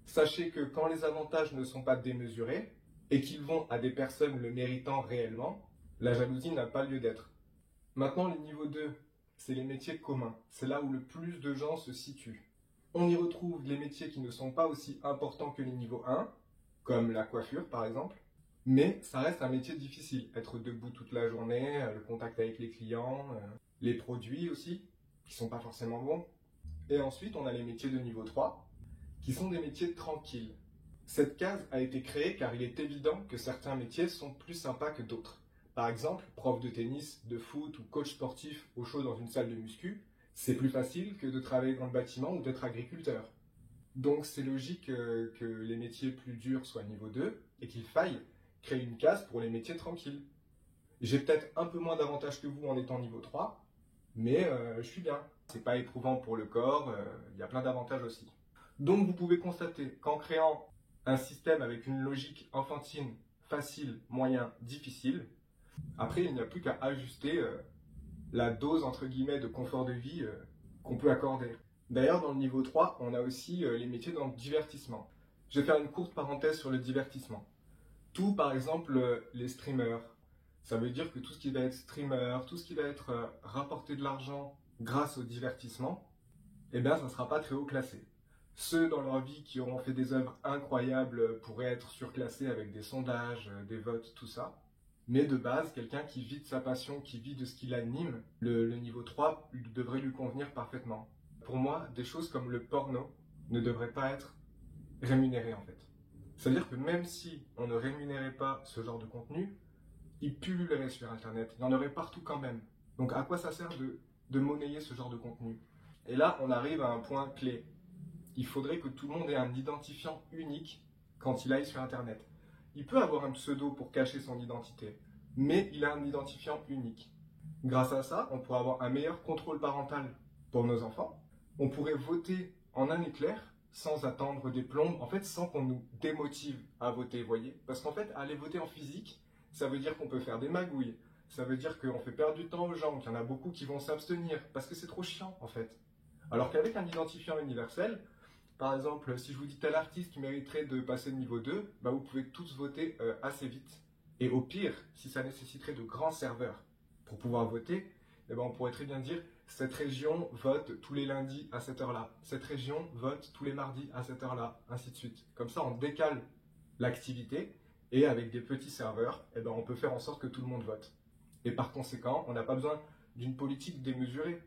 Sachez que quand les avantages ne sont pas démesurés, et qu'ils vont à des personnes le méritant réellement, la jalousie n'a pas lieu d'être. Maintenant, le niveau 2, c'est les métiers communs. C'est là où le plus de gens se situent. On y retrouve les métiers qui ne sont pas aussi importants que les niveaux 1, comme la coiffure par exemple, mais ça reste un métier difficile. Être debout toute la journée, le contact avec les clients, les produits aussi, qui sont pas forcément bons. Et ensuite, on a les métiers de niveau 3, qui sont des métiers tranquilles. Cette case a été créée car il est évident que certains métiers sont plus sympas que d'autres. Par exemple, prof de tennis, de foot ou coach sportif au chaud dans une salle de muscu, c'est plus facile que de travailler dans le bâtiment ou d'être agriculteur. Donc c'est logique que les métiers plus durs soient niveau 2 et qu'il faille créer une case pour les métiers tranquilles. J'ai peut-être un peu moins d'avantages que vous en étant niveau 3, mais je suis bien. C'est pas éprouvant pour le corps, il y a plein d'avantages aussi. Donc vous pouvez constater qu'en créant un système avec une logique enfantine, facile, moyen, difficile, après il n'y a plus qu'à ajuster la dose entre guillemets de confort de vie qu'on peut accorder. D'ailleurs dans le niveau 3, on a aussi les métiers dans le divertissement. Je vais faire une courte parenthèse sur le divertissement. Tout par exemple les streamers, Ça veut dire que tout ce qui va être streamer, tout ce qui va être rapporter de l'argent grâce au divertissement, eh bien, ça ne sera pas très haut classé. Ceux dans leur vie qui auront fait des œuvres incroyables pourraient être surclassés avec des sondages, des votes, tout ça. Mais de base, quelqu'un qui vit de sa passion, qui vit de ce qui l'anime, le niveau 3 devrait lui convenir parfaitement. Pour moi, des choses comme le porno ne devraient pas être rémunérées en fait. C'est-à-dire que même si on ne rémunérait pas ce genre de contenu, il pullulerait sur Internet. Il y en aurait partout quand même. Donc à quoi ça sert de monnayer ce genre de contenu? Et là, on arrive à un point clé. Il faudrait que tout le monde ait un identifiant unique quand il aille sur Internet. Il peut avoir un pseudo pour cacher son identité, mais il a un identifiant unique. Grâce à ça, on pourrait avoir un meilleur contrôle parental pour nos enfants. On pourrait voter en un éclair, sans attendre des plombes, en fait, sans qu'on nous démotive à voter, vous voyez? Parce qu'en fait, aller voter en physique, ça veut dire qu'on peut faire des magouilles. Ça veut dire qu'on fait perdre du temps aux gens, qu'il y en a beaucoup qui vont s'abstenir, parce que c'est trop chiant, en fait. Alors qu'avec un identifiant universel, par exemple, si je vous dis tel artiste qui mériterait de passer le niveau 2, bah vous pouvez tous voter assez vite. Et au pire, si ça nécessiterait de grands serveurs pour pouvoir voter, eh ben on pourrait très bien dire cette région vote tous les lundis à cette heure-là, cette région vote tous les mardis à cette heure-là, ainsi de suite. Comme ça, on décale l'activité et avec des petits serveurs, eh ben on peut faire en sorte que tout le monde vote. Et par conséquent, on n'a pas besoin d'une politique démesurée.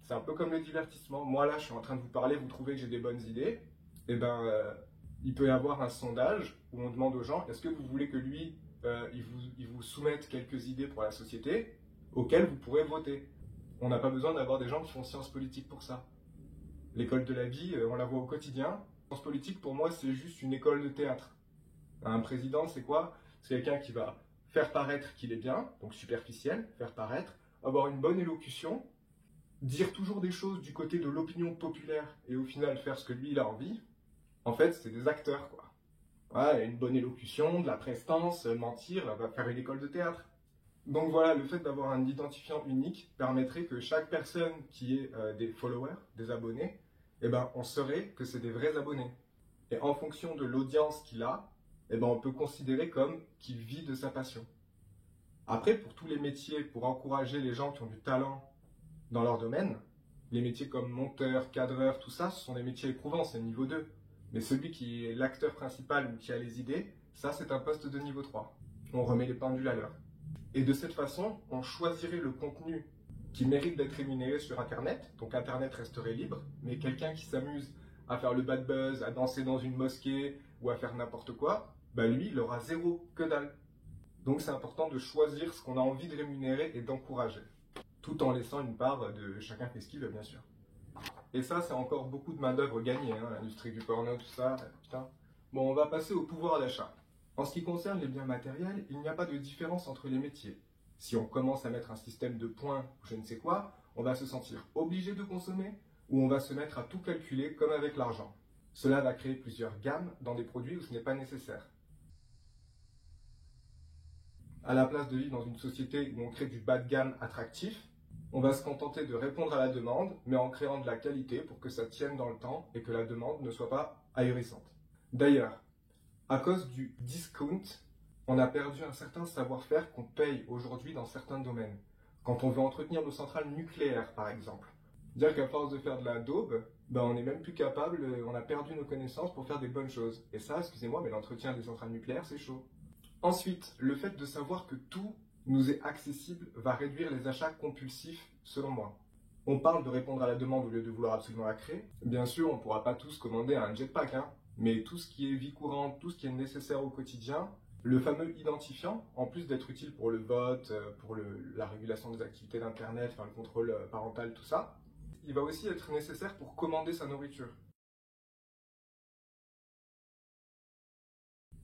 C'est un peu comme le divertissement. Moi, là, je suis en train de vous parler, vous trouvez que j'ai des bonnes idées. Eh ben, il peut y avoir un sondage où on demande aux gens, est-ce que vous voulez que lui, il vous soumette quelques idées pour la société auxquelles vous pourrez voter. On n'a pas besoin d'avoir des gens qui font sciences politiques pour ça. L'école de la vie, on la voit au quotidien. Sciences politiques, pour moi, c'est juste une école de théâtre. Un président, c'est quoi? C'est quelqu'un qui va faire paraître qu'il est bien, donc superficiel, faire paraître, avoir une bonne élocution, dire toujours des choses du côté de l'opinion populaire et au final faire ce que lui il a envie. En fait, c'est des acteurs, quoi. Ouais, une bonne élocution, de la prestance, mentir, va faire une école de théâtre. Donc voilà, le fait d'avoir un identifiant unique permettrait que chaque personne qui ait des followers, des abonnés, eh ben, on saurait que c'est des vrais abonnés. Et en fonction de l'audience qu'il a, eh ben, on peut considérer comme qu'il vit de sa passion. Après, pour tous les métiers, pour encourager les gens qui ont du talent dans leur domaine, les métiers comme monteur, cadreur, tout ça, ce sont des métiers éprouvants, c'est niveau 2. Mais celui qui est l'acteur principal ou qui a les idées, ça c'est un poste de niveau 3. On remet les pendules à l'heure. Et de cette façon, on choisirait le contenu qui mérite d'être rémunéré sur Internet, donc Internet resterait libre, mais quelqu'un qui s'amuse à faire le bad buzz, à danser dans une mosquée ou à faire n'importe quoi, bah lui, il aura zéro, que dalle. Donc c'est important de choisir ce qu'on a envie de rémunérer et d'encourager, tout en laissant une part de chacun fait ce qu'il veut, bien sûr. Et ça, c'est encore beaucoup de main-d'œuvre gagnée, hein, l'industrie du porno, tout ça, putain. Bon, on va passer au pouvoir d'achat. En ce qui concerne les biens matériels, il n'y a pas de différence entre les métiers. Si on commence à mettre un système de points ou je ne sais quoi, on va se sentir obligé de consommer ou on va se mettre à tout calculer comme avec l'argent. Cela va créer plusieurs gammes dans des produits où ce n'est pas nécessaire. À la place de vivre dans une société où on crée du bas de gamme attractif, on va se contenter de répondre à la demande, mais en créant de la qualité pour que ça tienne dans le temps et que la demande ne soit pas ahurissante. D'ailleurs, à cause du discount, on a perdu un certain savoir-faire qu'on paye aujourd'hui dans certains domaines. Quand on veut entretenir nos centrales nucléaires, par exemple. Dire qu'à force de faire de la daube, ben on n'est même plus capable, on a perdu nos connaissances pour faire des bonnes choses. Et ça, excusez-moi, mais l'entretien des centrales nucléaires, c'est chaud. Ensuite, le fait de savoir que tout nous est accessible va réduire les achats compulsifs, selon moi. On parle de répondre à la demande au lieu de vouloir absolument la créer. Bien sûr, on ne pourra pas tous commander un jetpack, hein, mais tout ce qui est vie courante, tout ce qui est nécessaire au quotidien, le fameux identifiant, en plus d'être utile pour le vote, pour la régulation des activités d'Internet, enfin, le contrôle parental, tout ça, il va aussi être nécessaire pour commander sa nourriture.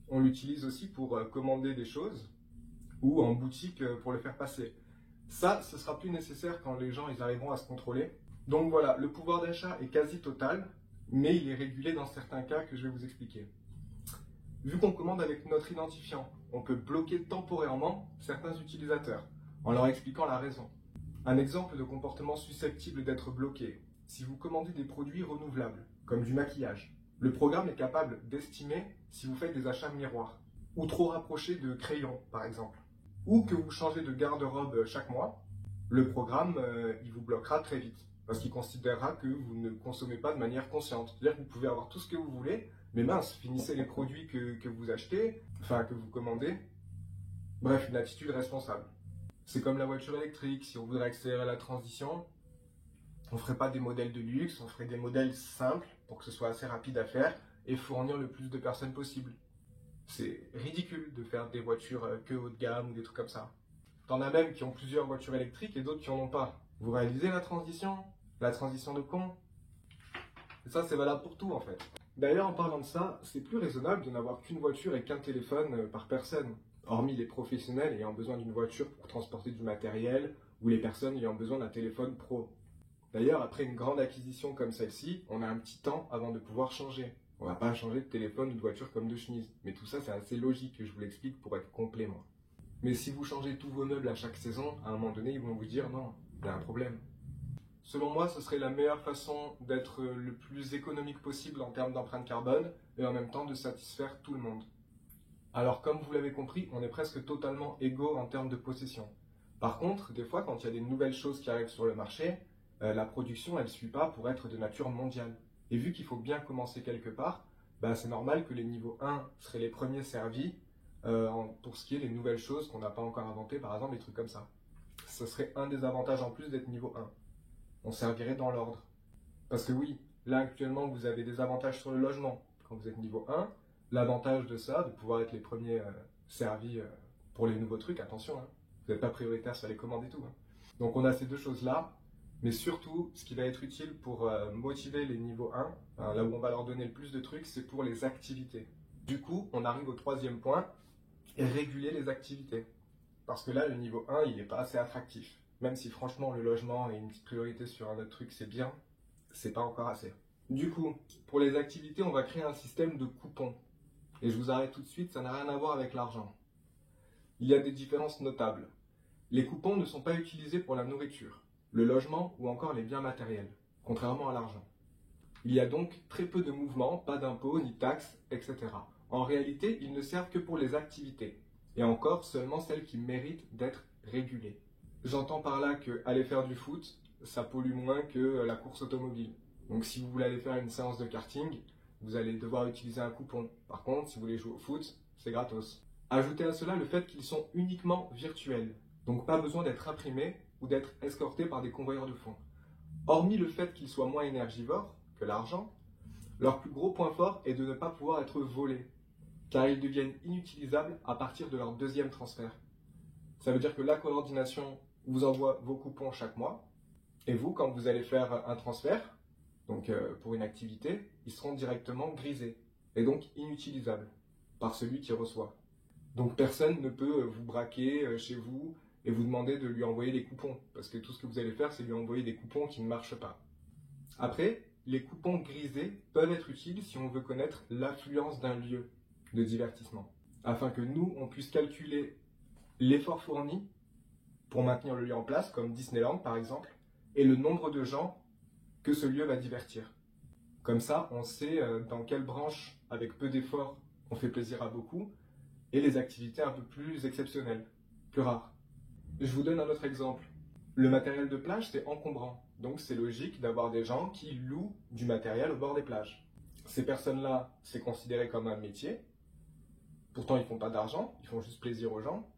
On l'utilise aussi pour commander des choses ou en boutique pour le faire passer. Ça, ce sera plus nécessaire quand les gens ils arriveront à se contrôler. Donc voilà, le pouvoir d'achat est quasi total, mais il est régulé dans certains cas que je vais vous expliquer. Vu qu'on commande avec notre identifiant, on peut bloquer temporairement certains utilisateurs en leur expliquant la raison. Un exemple de comportement susceptible d'être bloqué, si vous commandez des produits renouvelables, comme du maquillage, le programme est capable d'estimer si vous faites des achats miroirs ou trop rapprochés de crayons, par exemple. ou que vous changez de garde-robe chaque mois, le programme il vous bloquera très vite. Parce qu'il considérera que vous ne consommez pas de manière consciente. C'est-à-dire que vous pouvez avoir tout ce que vous voulez, mais mince, finissez les produits que vous achetez, enfin que vous commandez. Bref, une attitude responsable. C'est comme la voiture électrique, si on voudrait accélérer la transition, on ne ferait pas des modèles de luxe, on ferait des modèles simples pour que ce soit assez rapide à faire et fournir le plus de personnes possible. C'est ridicule de faire des voitures que haut de gamme ou des trucs comme ça. T'en as même qui ont plusieurs voitures électriques et d'autres qui n'en ont pas. Vous réalisez la transition? La transition de con? Et ça, c'est valable pour tout en fait. D'ailleurs, en parlant de ça, c'est plus raisonnable de n'avoir qu'une voiture et qu'un téléphone par personne. Hormis les professionnels ayant besoin d'une voiture pour transporter du matériel ou les personnes ayant besoin d'un téléphone pro. D'ailleurs, après une grande acquisition comme celle-ci, on a un petit temps avant de pouvoir changer. On va pas changer de téléphone ou de voiture comme de chemise. Mais tout ça, c'est assez logique que je vous l'explique pour être complet, moi. Mais si vous changez tous vos meubles à chaque saison, à un moment donné, ils vont vous dire non, il y a un problème. Selon moi, ce serait la meilleure façon d'être le plus économique possible en termes d'empreinte carbone et en même temps de satisfaire tout le monde. Alors, comme vous l'avez compris, on est presque totalement égaux en termes de possession. Par contre, des fois, quand il y a des nouvelles choses qui arrivent sur le marché, la production, elle ne suit pas pour être de nature mondiale. Et vu qu'il faut bien commencer quelque part, c'est normal que les niveaux 1 seraient les premiers servis pour ce qui est des nouvelles choses qu'on n'a pas encore inventées, par exemple des trucs comme ça. Ce serait un des avantages en plus d'être niveau 1. On servirait dans l'ordre. Parce que oui, là actuellement vous avez des avantages sur le logement quand vous êtes niveau 1. L'avantage de ça, de pouvoir être les premiers servis pour les nouveaux trucs, attention, hein, vous n'êtes pas prioritaire sur les commandes et tout. Hein. Donc on a ces deux choses-là, mais surtout ce qui va être utile pour motiver les niveaux 1, là où on va leur donner le plus de trucs, c'est pour les activités. Du coup, on arrive au troisième point, réguler les activités. Parce que là, le niveau 1, il n'est pas assez attractif. Même si franchement le logement est une petite priorité sur un autre truc, c'est bien, c'est pas encore assez. Du coup, pour les activités, on va créer un système de coupons. Et je vous arrête tout de suite, ça n'a rien à voir avec l'argent. Il y a des différences notables. Les coupons ne sont pas utilisés pour la nourriture, le logement ou encore les biens matériels, contrairement à l'argent. Il y a donc très peu de mouvements, pas d'impôts ni taxes, etc. En réalité, ils ne servent que pour les activités, et encore seulement celles qui méritent d'être régulées. J'entends par là que aller faire du foot, ça pollue moins que la course automobile. Donc si vous voulez aller faire une séance de karting, vous allez devoir utiliser un coupon. Par contre, si vous voulez jouer au foot, c'est gratos. Ajoutez à cela le fait qu'ils sont uniquement virtuels, donc pas besoin d'être imprimés ou d'être escortés par des convoyeurs de fonds. Hormis le fait qu'ils soient moins énergivores que l'argent, leur plus gros point fort est de ne pas pouvoir être volés, car ils deviennent inutilisables à partir de leur deuxième transfert. Ça veut dire que la coordination vous envoie vos coupons chaque mois, et vous, quand vous allez faire un transfert, donc pour une activité, ils seront directement grisés, et donc inutilisables par celui qui reçoit. Donc personne ne peut vous braquer chez vous et vous demander de lui envoyer des coupons, parce que tout ce que vous allez faire, c'est lui envoyer des coupons qui ne marchent pas. Après, les coupons grisés peuvent être utiles si on veut connaître l'affluence d'un lieu de divertissement, afin que nous, on puisse calculer l'effort fourni pour maintenir le lieu en place, comme Disneyland par exemple, et le nombre de gens que ce lieu va divertir. Comme ça, on sait dans quelle branche, avec peu d'efforts, on fait plaisir à beaucoup, et les activités un peu plus exceptionnelles, plus rares. Je vous donne un autre exemple. Le matériel de plage, c'est encombrant, donc c'est logique d'avoir des gens qui louent du matériel au bord des plages. Ces personnes-là, c'est considéré comme un métier, pourtant ils ne font pas d'argent, ils font juste plaisir aux gens.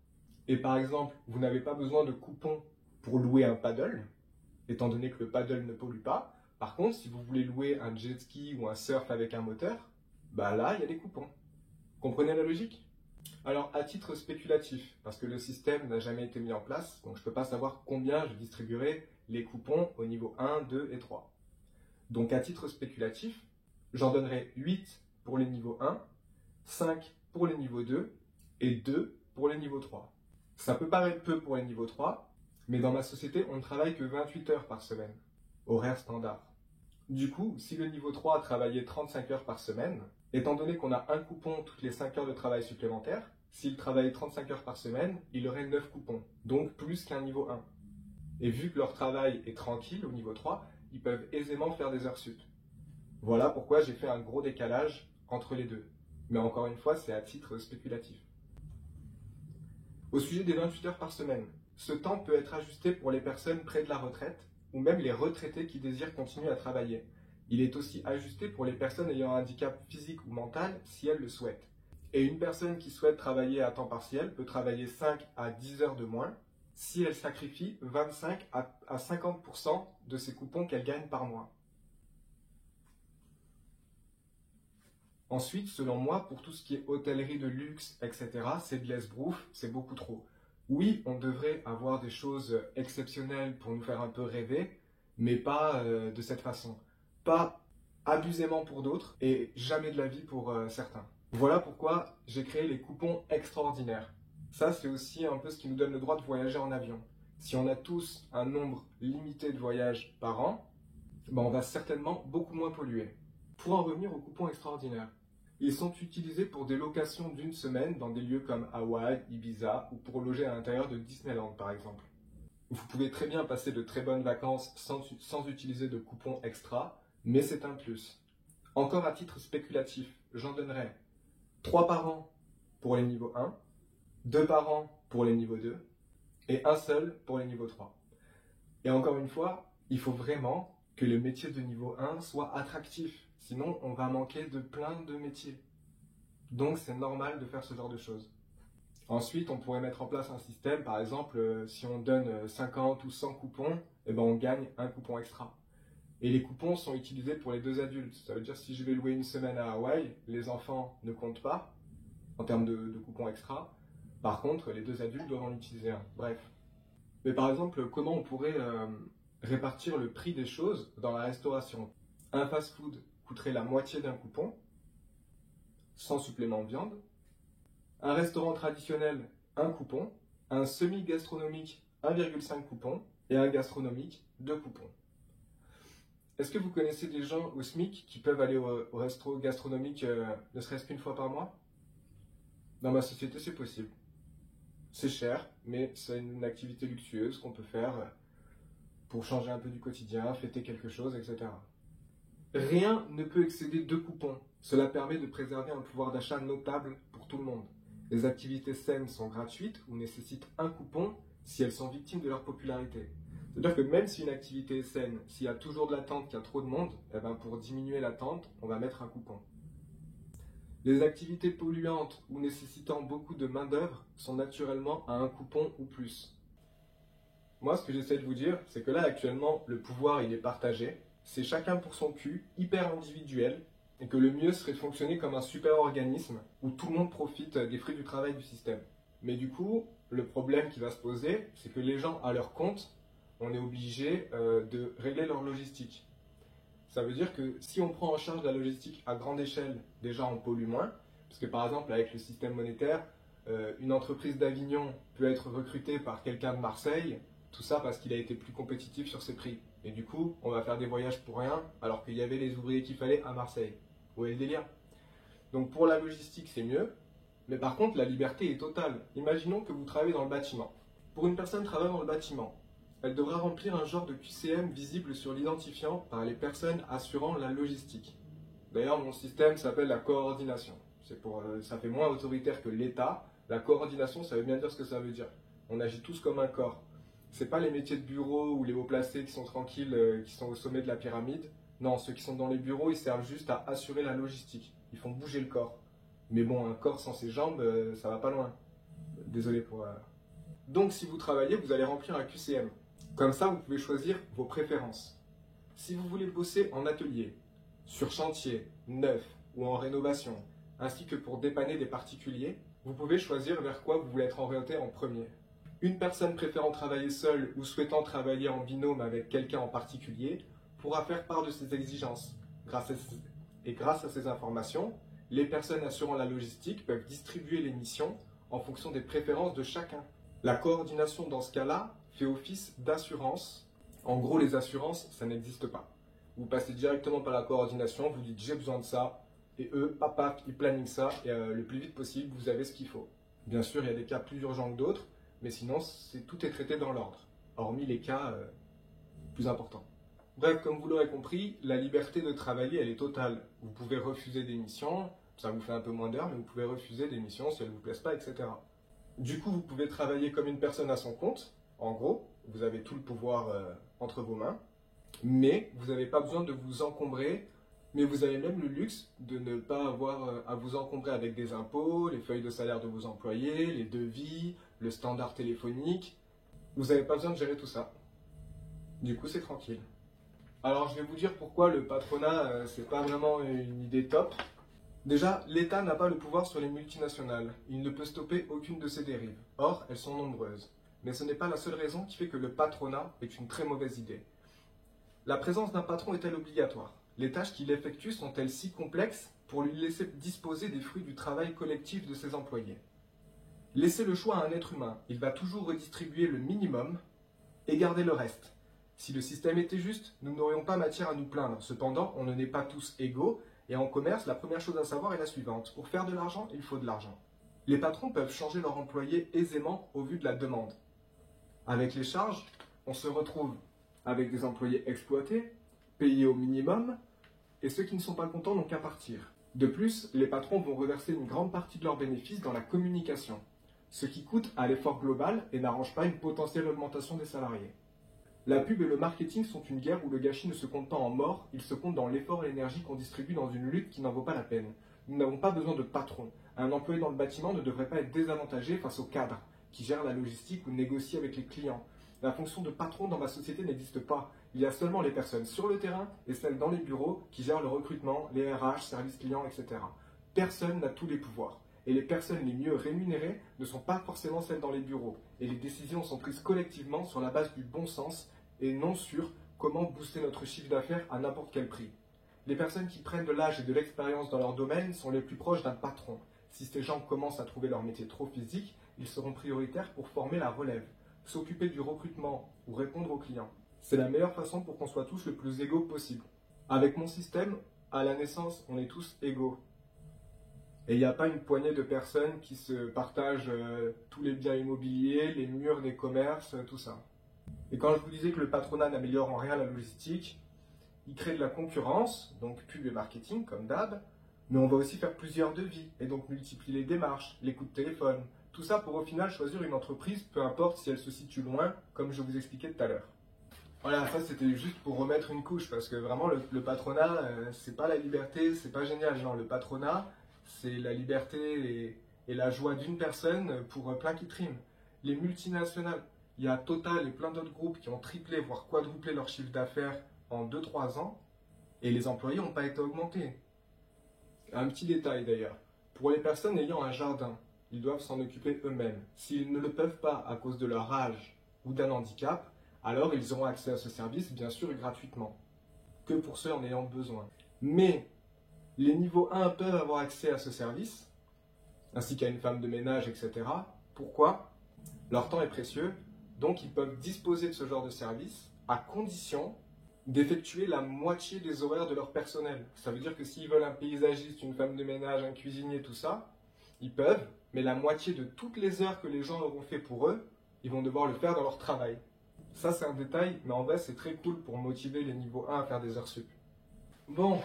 Et par exemple, vous n'avez pas besoin de coupons pour louer un paddle, étant donné que le paddle ne pollue pas. Par contre, si vous voulez louer un jet ski ou un surf avec un moteur, là, il y a des coupons. Comprenez la logique? Alors, à titre spéculatif, parce que le système n'a jamais été mis en place, donc je ne peux pas savoir combien je distribuerai les coupons au niveau 1, 2 et 3. Donc, à titre spéculatif, j'en donnerai 8 pour les niveaux 1, 5 pour les niveaux 2 et 2 pour les niveaux 3. Ça peut paraître peu pour les niveaux 3, mais dans ma société, on ne travaille que 28 heures par semaine, horaire standard. Du coup, si le niveau 3 travaillait 35 heures par semaine, étant donné qu'on a un coupon toutes les 5 heures de travail supplémentaires, s'il travaillait 35 heures par semaine, il aurait 9 coupons, donc plus qu'un niveau 1. Et vu que leur travail est tranquille au niveau 3, ils peuvent aisément faire des heures sup. Voilà pourquoi j'ai fait un gros décalage entre les deux. Mais encore une fois, c'est à titre spéculatif. Au sujet des 28 heures par semaine, ce temps peut être ajusté pour les personnes près de la retraite ou même les retraités qui désirent continuer à travailler. Il est aussi ajusté pour les personnes ayant un handicap physique ou mental si elles le souhaitent. Et une personne qui souhaite travailler à temps partiel peut travailler 5 à 10 heures de moins si elle sacrifie 25 à 50% de ses coupons qu'elle gagne par mois. Ensuite, selon moi, pour tout ce qui est hôtellerie de luxe, etc., c'est de l'esbrouf, c'est beaucoup trop. Oui, on devrait avoir des choses exceptionnelles pour nous faire un peu rêver, mais pas de cette façon. Pas abusément pour d'autres et jamais de la vie pour certains. Voilà pourquoi j'ai créé les coupons extraordinaires. Ça, c'est aussi un peu ce qui nous donne le droit de voyager en avion. Si on a tous un nombre limité de voyages par an, ben on va certainement beaucoup moins polluer. Pour en revenir aux coupons extraordinaires, ils sont utilisés pour des locations d'une semaine dans des lieux comme Hawaï, Ibiza ou pour loger à l'intérieur de Disneyland par exemple. Vous pouvez très bien passer de très bonnes vacances sans utiliser de coupons extra, mais c'est un plus. Encore à titre spéculatif, j'en donnerai 3 par an pour les niveaux 1, 2 par an pour les niveaux 2 et un seul pour les niveaux 3. Et encore une fois, il faut vraiment que le métier de niveau 1 soit attractif. Sinon, on va manquer de plein de métiers. Donc, c'est normal de faire ce genre de choses. Ensuite, on pourrait mettre en place un système, par exemple, si on donne 50 ou 100 coupons, eh ben, on gagne un coupon extra. Et les coupons sont utilisés pour les 2 adultes. Ça veut dire que si je vais louer une semaine à Hawaï, les enfants ne comptent pas en termes de coupons extra. Par contre, les 2 adultes doivent en utiliser un. Bref. Mais par exemple, comment on pourrait répartir le prix des choses dans la restauration? Un fast-food coûterait la moitié d'un coupon, sans supplément de viande. Un restaurant traditionnel, un coupon. Un semi-gastronomique, 1,5 coupon. Et un gastronomique, 2 coupons. Est-ce que vous connaissez des gens au SMIC qui peuvent aller au resto gastronomique ne serait-ce qu'une fois par mois? Dans ma société, c'est possible. C'est cher, mais c'est une activité luxueuse qu'on peut faire pour changer un peu du quotidien, fêter quelque chose, etc. Rien ne peut excéder 2 coupons. Cela permet de préserver un pouvoir d'achat notable pour tout le monde. Les activités saines sont gratuites ou nécessitent un coupon si elles sont victimes de leur popularité. C'est-à-dire que même si une activité est saine, s'il y a toujours de l'attente, qu'il y a trop de monde, eh ben pour diminuer l'attente, on va mettre un coupon. Les activités polluantes ou nécessitant beaucoup de main-d'œuvre sont naturellement à un coupon ou plus. Moi, ce que j'essaie de vous dire, c'est que là, actuellement, le pouvoir, il est partagé. C'est chacun pour son cul, hyper individuel, et que le mieux serait de fonctionner comme un super organisme où tout le monde profite des fruits du travail du système. Mais du coup, le problème qui va se poser, c'est que les gens, à leur compte, on est obligé de régler leur logistique. Ça veut dire que si on prend en charge la logistique à grande échelle, déjà on pollue moins, parce que par exemple avec le système monétaire, une entreprise d'Avignon peut être recrutée par quelqu'un de Marseille, tout ça parce qu'il a été plus compétitif sur ses prix. Et du coup, on va faire des voyages pour rien, alors qu'il y avait les ouvriers qu'il fallait à Marseille. Vous voyez le délire? Donc pour la logistique, c'est mieux, mais par contre, la liberté est totale. Imaginons que vous travaillez dans le bâtiment. Pour une personne travaillant dans le bâtiment, elle devra remplir un genre de QCM visible sur l'identifiant par les personnes assurant la logistique. D'ailleurs, mon système s'appelle la coordination. Ça fait moins autoritaire que l'État. La coordination, ça veut bien dire ce que ça veut dire. On agit tous comme un corps. C'est pas les métiers de bureau ou les hauts placés qui sont tranquilles, qui sont au sommet de la pyramide. Non, ceux qui sont dans les bureaux, ils servent juste à assurer la logistique. Ils font bouger le corps. Mais bon, un corps sans ses jambes, ça va pas loin. Désolé pour... Donc, si vous travaillez, vous allez remplir un QCM. Comme ça, vous pouvez choisir vos préférences. Si vous voulez bosser en atelier, sur chantier, neuf ou en rénovation, ainsi que pour dépanner des particuliers, vous pouvez choisir vers quoi vous voulez être orienté en premier. Une personne préférant travailler seule ou souhaitant travailler en binôme avec quelqu'un en particulier pourra faire part de ses exigences. Grâce à ces informations, les personnes assurant la logistique peuvent distribuer les missions en fonction des préférences de chacun. La coordination dans ce cas-là fait office d'assurance. En gros, les assurances, ça n'existe pas. Vous passez directement par la coordination, vous dites j'ai besoin de ça, et eux, paf, ils planifient ça, et le plus vite possible, vous avez ce qu'il faut. Bien sûr, il y a des cas plus urgents que d'autres, mais sinon, tout est traité dans l'ordre, hormis les cas plus importants. Bref, comme vous l'aurez compris, la liberté de travailler, elle est totale. Vous pouvez refuser des missions, ça vous fait un peu moins d'heures, mais vous pouvez refuser des missions si elles ne vous plaisent pas, etc. Du coup, vous pouvez travailler comme une personne à son compte. En gros, vous avez tout le pouvoir entre vos mains. Mais vous n'avez pas besoin de vous encombrer. Mais vous avez même le luxe de ne pas avoir à vous encombrer avec des impôts, les feuilles de salaire de vos employés, les devis, le standard téléphonique. Vous n'avez pas besoin de gérer tout ça. Du coup, c'est tranquille. Alors, je vais vous dire pourquoi le patronat, c'est pas vraiment une idée top. Déjà, l'État n'a pas le pouvoir sur les multinationales. Il ne peut stopper aucune de ces dérives. Or, elles sont nombreuses. Mais ce n'est pas la seule raison qui fait que le patronat est une très mauvaise idée. La présence d'un patron est-elle obligatoire? Les tâches qu'il effectue sont-elles si complexes pour lui laisser disposer des fruits du travail collectif de ses employés? Laissez le choix à un être humain. Il va toujours redistribuer le minimum et garder le reste. Si le système était juste, nous n'aurions pas matière à nous plaindre. Cependant, on n'est pas tous égaux. Et en commerce, la première chose à savoir est la suivante. Pour faire de l'argent, il faut de l'argent. Les patrons peuvent changer leurs employés aisément au vu de la demande. Avec les charges, on se retrouve avec des employés exploités, payés au minimum, et ceux qui ne sont pas contents n'ont qu'à partir. De plus, les patrons vont reverser une grande partie de leurs bénéfices dans la communication, ce qui coûte à l'effort global et n'arrange pas une potentielle augmentation des salariés. La pub et le marketing sont une guerre où le gâchis ne se compte pas en morts, il se compte dans l'effort et l'énergie qu'on distribue dans une lutte qui n'en vaut pas la peine. Nous n'avons pas besoin de patrons. Un employé dans le bâtiment ne devrait pas être désavantagé face au cadre qui gère la logistique ou négocie avec les clients. La fonction de patron dans ma société n'existe pas. Il y a seulement les personnes sur le terrain et celles dans les bureaux qui gèrent le recrutement, les RH, services clients, etc. Personne n'a tous les pouvoirs. Et les personnes les mieux rémunérées ne sont pas forcément celles dans les bureaux. Et les décisions sont prises collectivement sur la base du bon sens et non sur comment booster notre chiffre d'affaires à n'importe quel prix. Les personnes qui prennent de l'âge et de l'expérience dans leur domaine sont les plus proches d'un patron. Si ces gens commencent à trouver leur métier trop physique, ils seront prioritaires pour former la relève, s'occuper du recrutement ou répondre aux clients. C'est la meilleure façon pour qu'on soit tous le plus égaux possible. Avec mon système, à la naissance, on est tous égaux. Et il n'y a pas une poignée de personnes qui se partagent tous les biens immobiliers, les murs des commerces, tout ça. Et quand je vous disais que le patronat n'améliore en rien la logistique, il crée de la concurrence, donc pub et marketing comme d'hab, mais on va aussi faire plusieurs devis et donc multiplier les démarches, les coups de téléphone. Tout ça pour au final choisir une entreprise, peu importe si elle se situe loin, comme je vous expliquais tout à l'heure. Voilà, ça c'était juste pour remettre une couche, parce que vraiment le patronat, c'est pas la liberté, c'est pas génial. Non, le patronat, c'est la liberté et la joie d'une personne pour plein qui triment. Les multinationales, il y a Total et plein d'autres groupes qui ont triplé, voire quadruplé leur chiffre d'affaires en 2-3 ans, et les employés n'ont pas été augmentés. Un petit détail d'ailleurs, pour les personnes ayant un jardin, ils doivent s'en occuper eux-mêmes. S'ils ne le peuvent pas à cause de leur âge ou d'un handicap, alors ils auront accès à ce service, bien sûr, gratuitement, que pour ceux en ayant besoin. Mais les niveaux 1 peuvent avoir accès à ce service, ainsi qu'à une femme de ménage, etc. Pourquoi? Leur temps est précieux, donc ils peuvent disposer de ce genre de service à condition d'effectuer la moitié des horaires de leur personnel. Ça veut dire que s'ils veulent un paysagiste, une femme de ménage, un cuisinier, tout ça, ils peuvent, mais la moitié de toutes les heures que les gens auront fait pour eux, ils vont devoir le faire dans leur travail. Ça, c'est un détail, mais en vrai, c'est très cool pour motiver les niveaux 1 à faire des heures sup. Bon,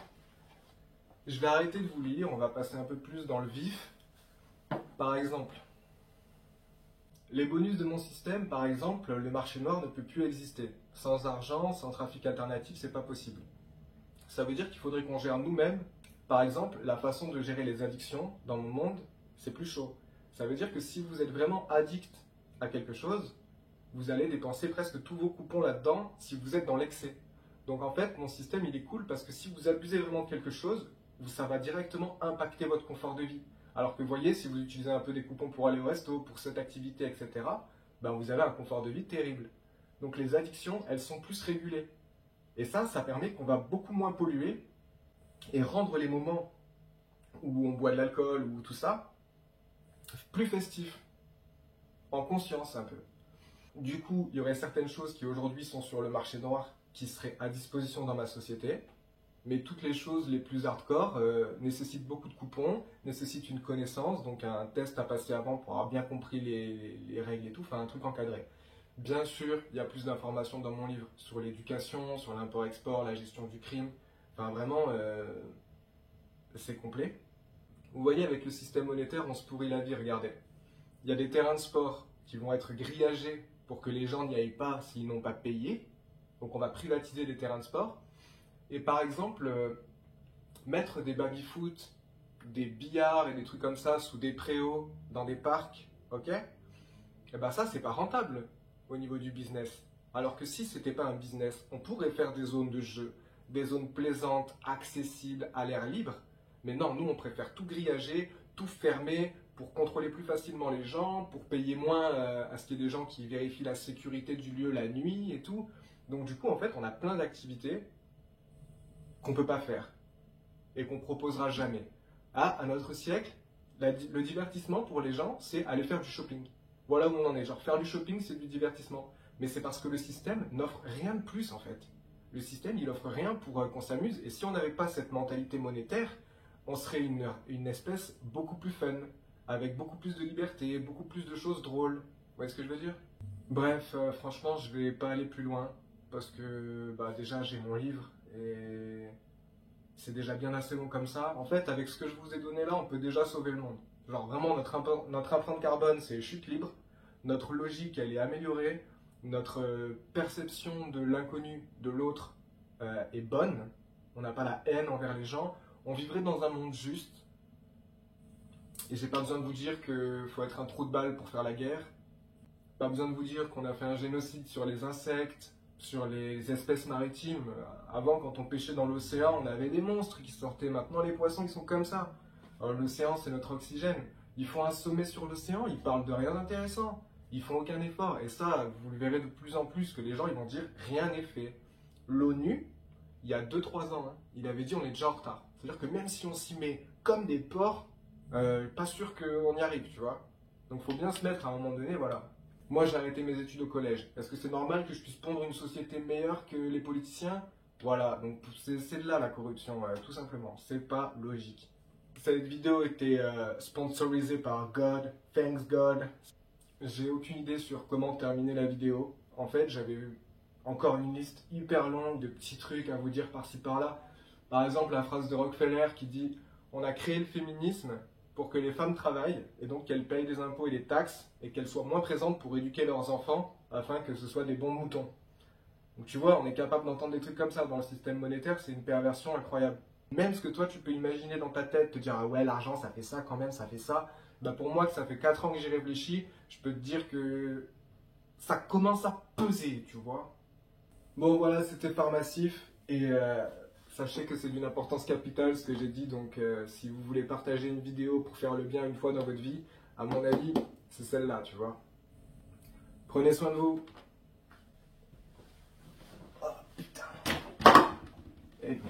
je vais arrêter de vous lire, on va passer un peu plus dans le vif. Par exemple, les bonus de mon système, par exemple, le marché noir ne peut plus exister. Sans argent, sans trafic alternatif, c'est pas possible. Ça veut dire qu'il faudrait qu'on gère nous-mêmes. Par exemple, la façon de gérer les addictions dans mon monde, c'est plus chaud. Ça veut dire que si vous êtes vraiment addict à quelque chose, vous allez dépenser presque tous vos coupons là-dedans si vous êtes dans l'excès. Donc en fait, mon système, il est cool parce que si vous abusez vraiment de quelque chose, ça va directement impacter votre confort de vie. Alors que vous voyez, si vous utilisez un peu des coupons pour aller au resto, pour cette activité, etc., ben vous avez un confort de vie terrible. Donc les addictions, elles sont plus régulées. Et ça permet qu'on va beaucoup moins polluer et rendre les moments où on boit de l'alcool ou tout ça plus festifs, en conscience un peu. Du coup, il y aurait certaines choses qui aujourd'hui sont sur le marché noir qui seraient à disposition dans ma société. Mais toutes les choses les plus hardcore nécessitent beaucoup de coupons, nécessitent une connaissance, donc un test à passer avant pour avoir bien compris les règles et tout, enfin un truc encadré. Bien sûr, il y a plus d'informations dans mon livre sur l'éducation, sur l'import-export, la gestion du crime. Enfin vraiment, c'est complet. Vous voyez, avec le système monétaire, on se pourrit la vie, regardez. Il y a des terrains de sport qui vont être grillagés pour que les gens n'y aillent pas s'ils n'ont pas payé. Donc on va privatiser les terrains de sport. Et par exemple, mettre des baby-foot, des billards et des trucs comme ça sous des préaux, dans des parcs, ok? Et ben ça, c'est pas rentable au niveau du business. Alors que si c'était pas un business, on pourrait faire des zones de jeu, des zones plaisantes, accessibles, à l'air libre. Mais non, nous, on préfère tout grillager, tout fermer pour contrôler plus facilement les gens, pour payer moins à ce qu'il y ait des gens qui vérifient la sécurité du lieu la nuit et tout. Donc du coup, en fait, on a plein d'activités qu'on ne peut pas faire et qu'on ne proposera jamais. À notre siècle, le divertissement pour les gens, c'est aller faire du shopping. Voilà où on en est. Genre faire du shopping, c'est du divertissement. Mais c'est parce que le système n'offre rien de plus en fait. Le système, il offre rien pour qu'on s'amuse. Et si on n'avait pas cette mentalité monétaire, on serait une espèce beaucoup plus fun, avec beaucoup plus de liberté, beaucoup plus de choses drôles. Vous voyez ce que je veux dire? Bref, franchement, je vais pas aller plus loin. Parce que déjà, j'ai mon livre et c'est déjà bien assez long comme ça. En fait, avec ce que je vous ai donné là, on peut déjà sauver le monde. Genre vraiment, notre empreinte carbone, c'est chute libre. Notre logique, elle est améliorée. Notre perception de l'inconnu, de l'autre, est bonne. On n'a pas la haine envers les gens. On vivrait dans un monde juste. Et j'ai pas besoin de vous dire qu'il faut être un trou de balle pour faire la guerre. Pas besoin de vous dire qu'on a fait un génocide sur les insectes, sur les espèces maritimes. Avant, quand on pêchait dans l'océan, on avait des monstres qui sortaient. Maintenant, les poissons, ils sont comme ça. L'océan, c'est notre oxygène. Ils font un sommet sur l'océan, ils parlent de rien d'intéressant. Ils font aucun effort. Et ça, vous le verrez de plus en plus, que les gens ils vont dire rien n'est fait. L'ONU, il y a 2-3 ans, hein, il avait dit on est déjà en retard. C'est-à-dire que même si on s'y met comme des porcs, pas sûr qu'on y arrive, tu vois. Donc il faut bien se mettre à un moment donné, voilà. Moi j'ai arrêté mes études au collège. Est-ce que c'est normal que je puisse pondre une société meilleure que les politiciens? Voilà, donc c'est de là la corruption, tout simplement. C'est pas logique. Cette vidéo était sponsorisée par God. Thanks God. J'ai aucune idée sur comment terminer la vidéo. En fait, j'avais eu encore une liste hyper longue de petits trucs à vous dire par-ci par-là. Par exemple, la phrase de Rockefeller qui dit « On a créé le féminisme pour que les femmes travaillent et donc qu'elles payent des impôts et des taxes et qu'elles soient moins présentes pour éduquer leurs enfants afin que ce soit des bons moutons. » Donc tu vois, on est capable d'entendre des trucs comme ça dans le système monétaire, c'est une perversion incroyable. Même ce que toi tu peux imaginer dans ta tête, te dire « Ah ouais, l'argent ça fait ça quand même, ça fait ça », pour moi, que ça fait 4 ans que j'y réfléchis, je peux te dire que ça commence à peser, tu vois. Bon, voilà, c'était Pharmassif. Et sachez que c'est d'une importance capitale ce que j'ai dit. Donc, si vous voulez partager une vidéo pour faire le bien une fois dans votre vie, à mon avis, c'est celle-là, tu vois. Prenez soin de vous. Oh, putain. Et merde.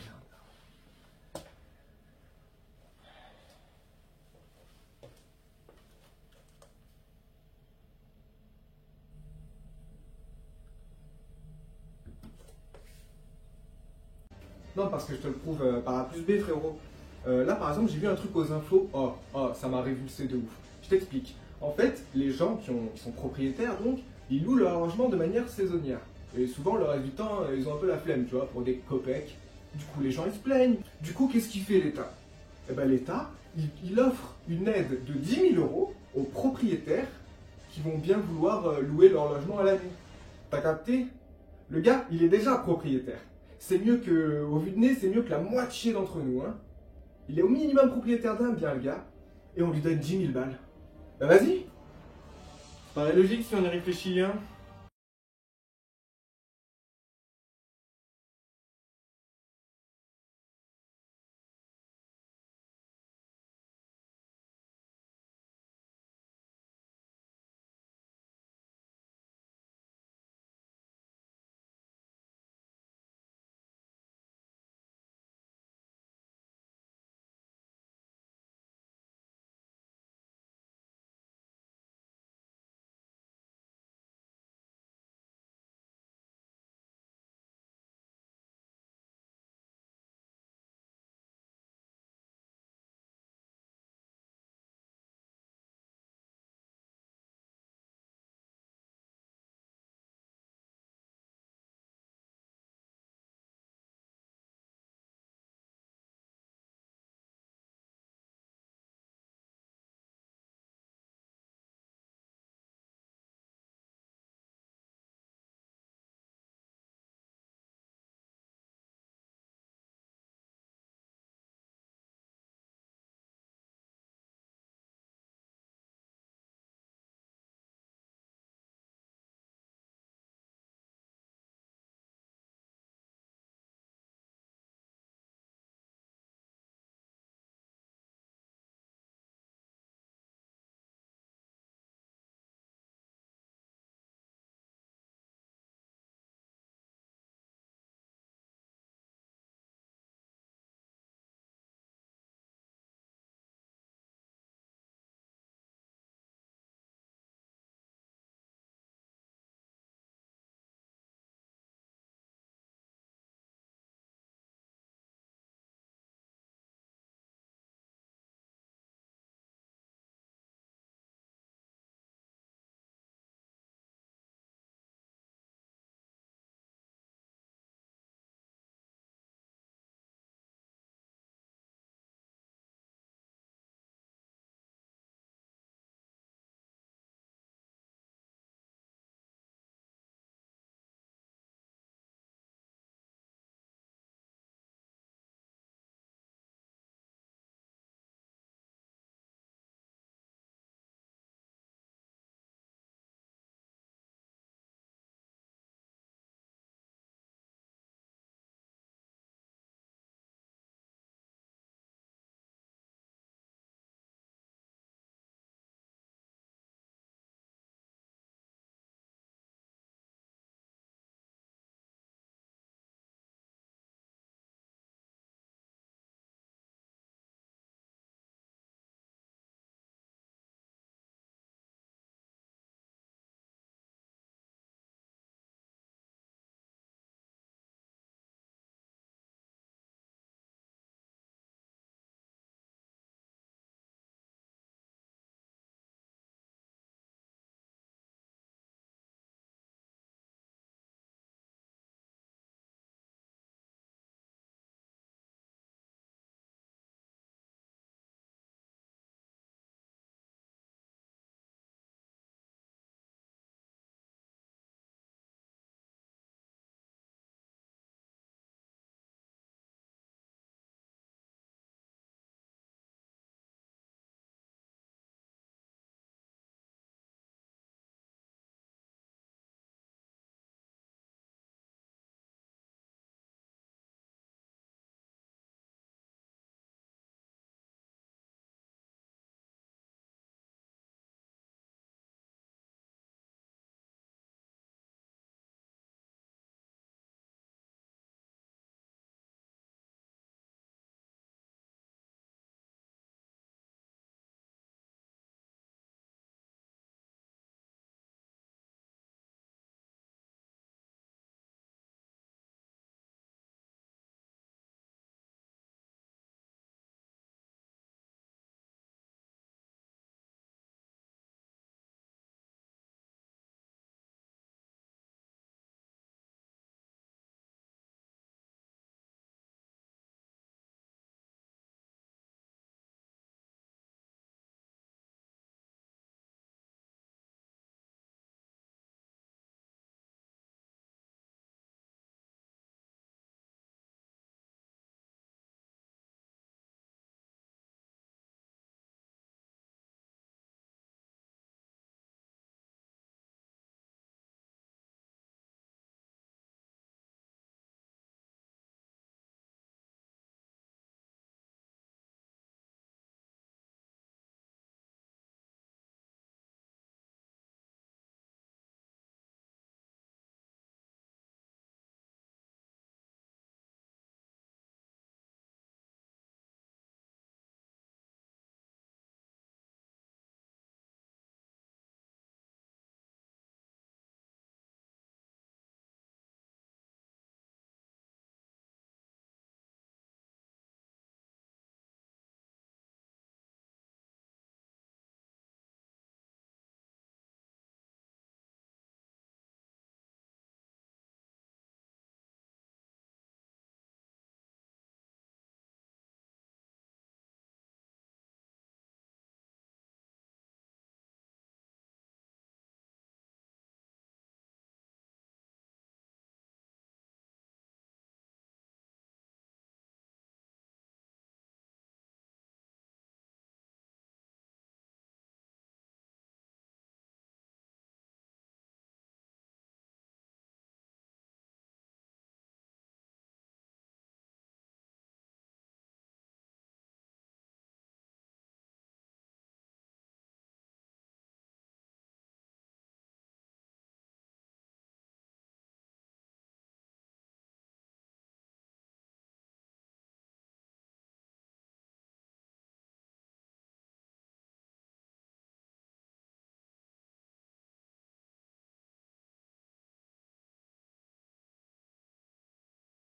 Non, parce que je te le prouve par A plus B, frérot. Là, par exemple, j'ai vu un truc aux infos. Oh, ça m'a révulsé de ouf. Je t'explique. En fait, les gens qui sont propriétaires, donc, ils louent leur logement de manière saisonnière. Et souvent, le reste du temps, ils ont un peu la flemme, tu vois, pour des copecs. Du coup, les gens, ils se plaignent. Du coup, qu'est-ce qu'il fait l'État? Eh ben, l'État, il offre une aide de 10 000 € aux propriétaires qui vont bien vouloir louer leur logement à l'année. T'as capté? Le gars, il est déjà propriétaire. C'est mieux que, au vu de nez, c'est mieux que la moitié d'entre nous, hein. Il est au minimum propriétaire d'un bien, le gars, et on lui donne 10 000 balles. Bah vas-y. Ça paraît logique si on y réfléchit, hein.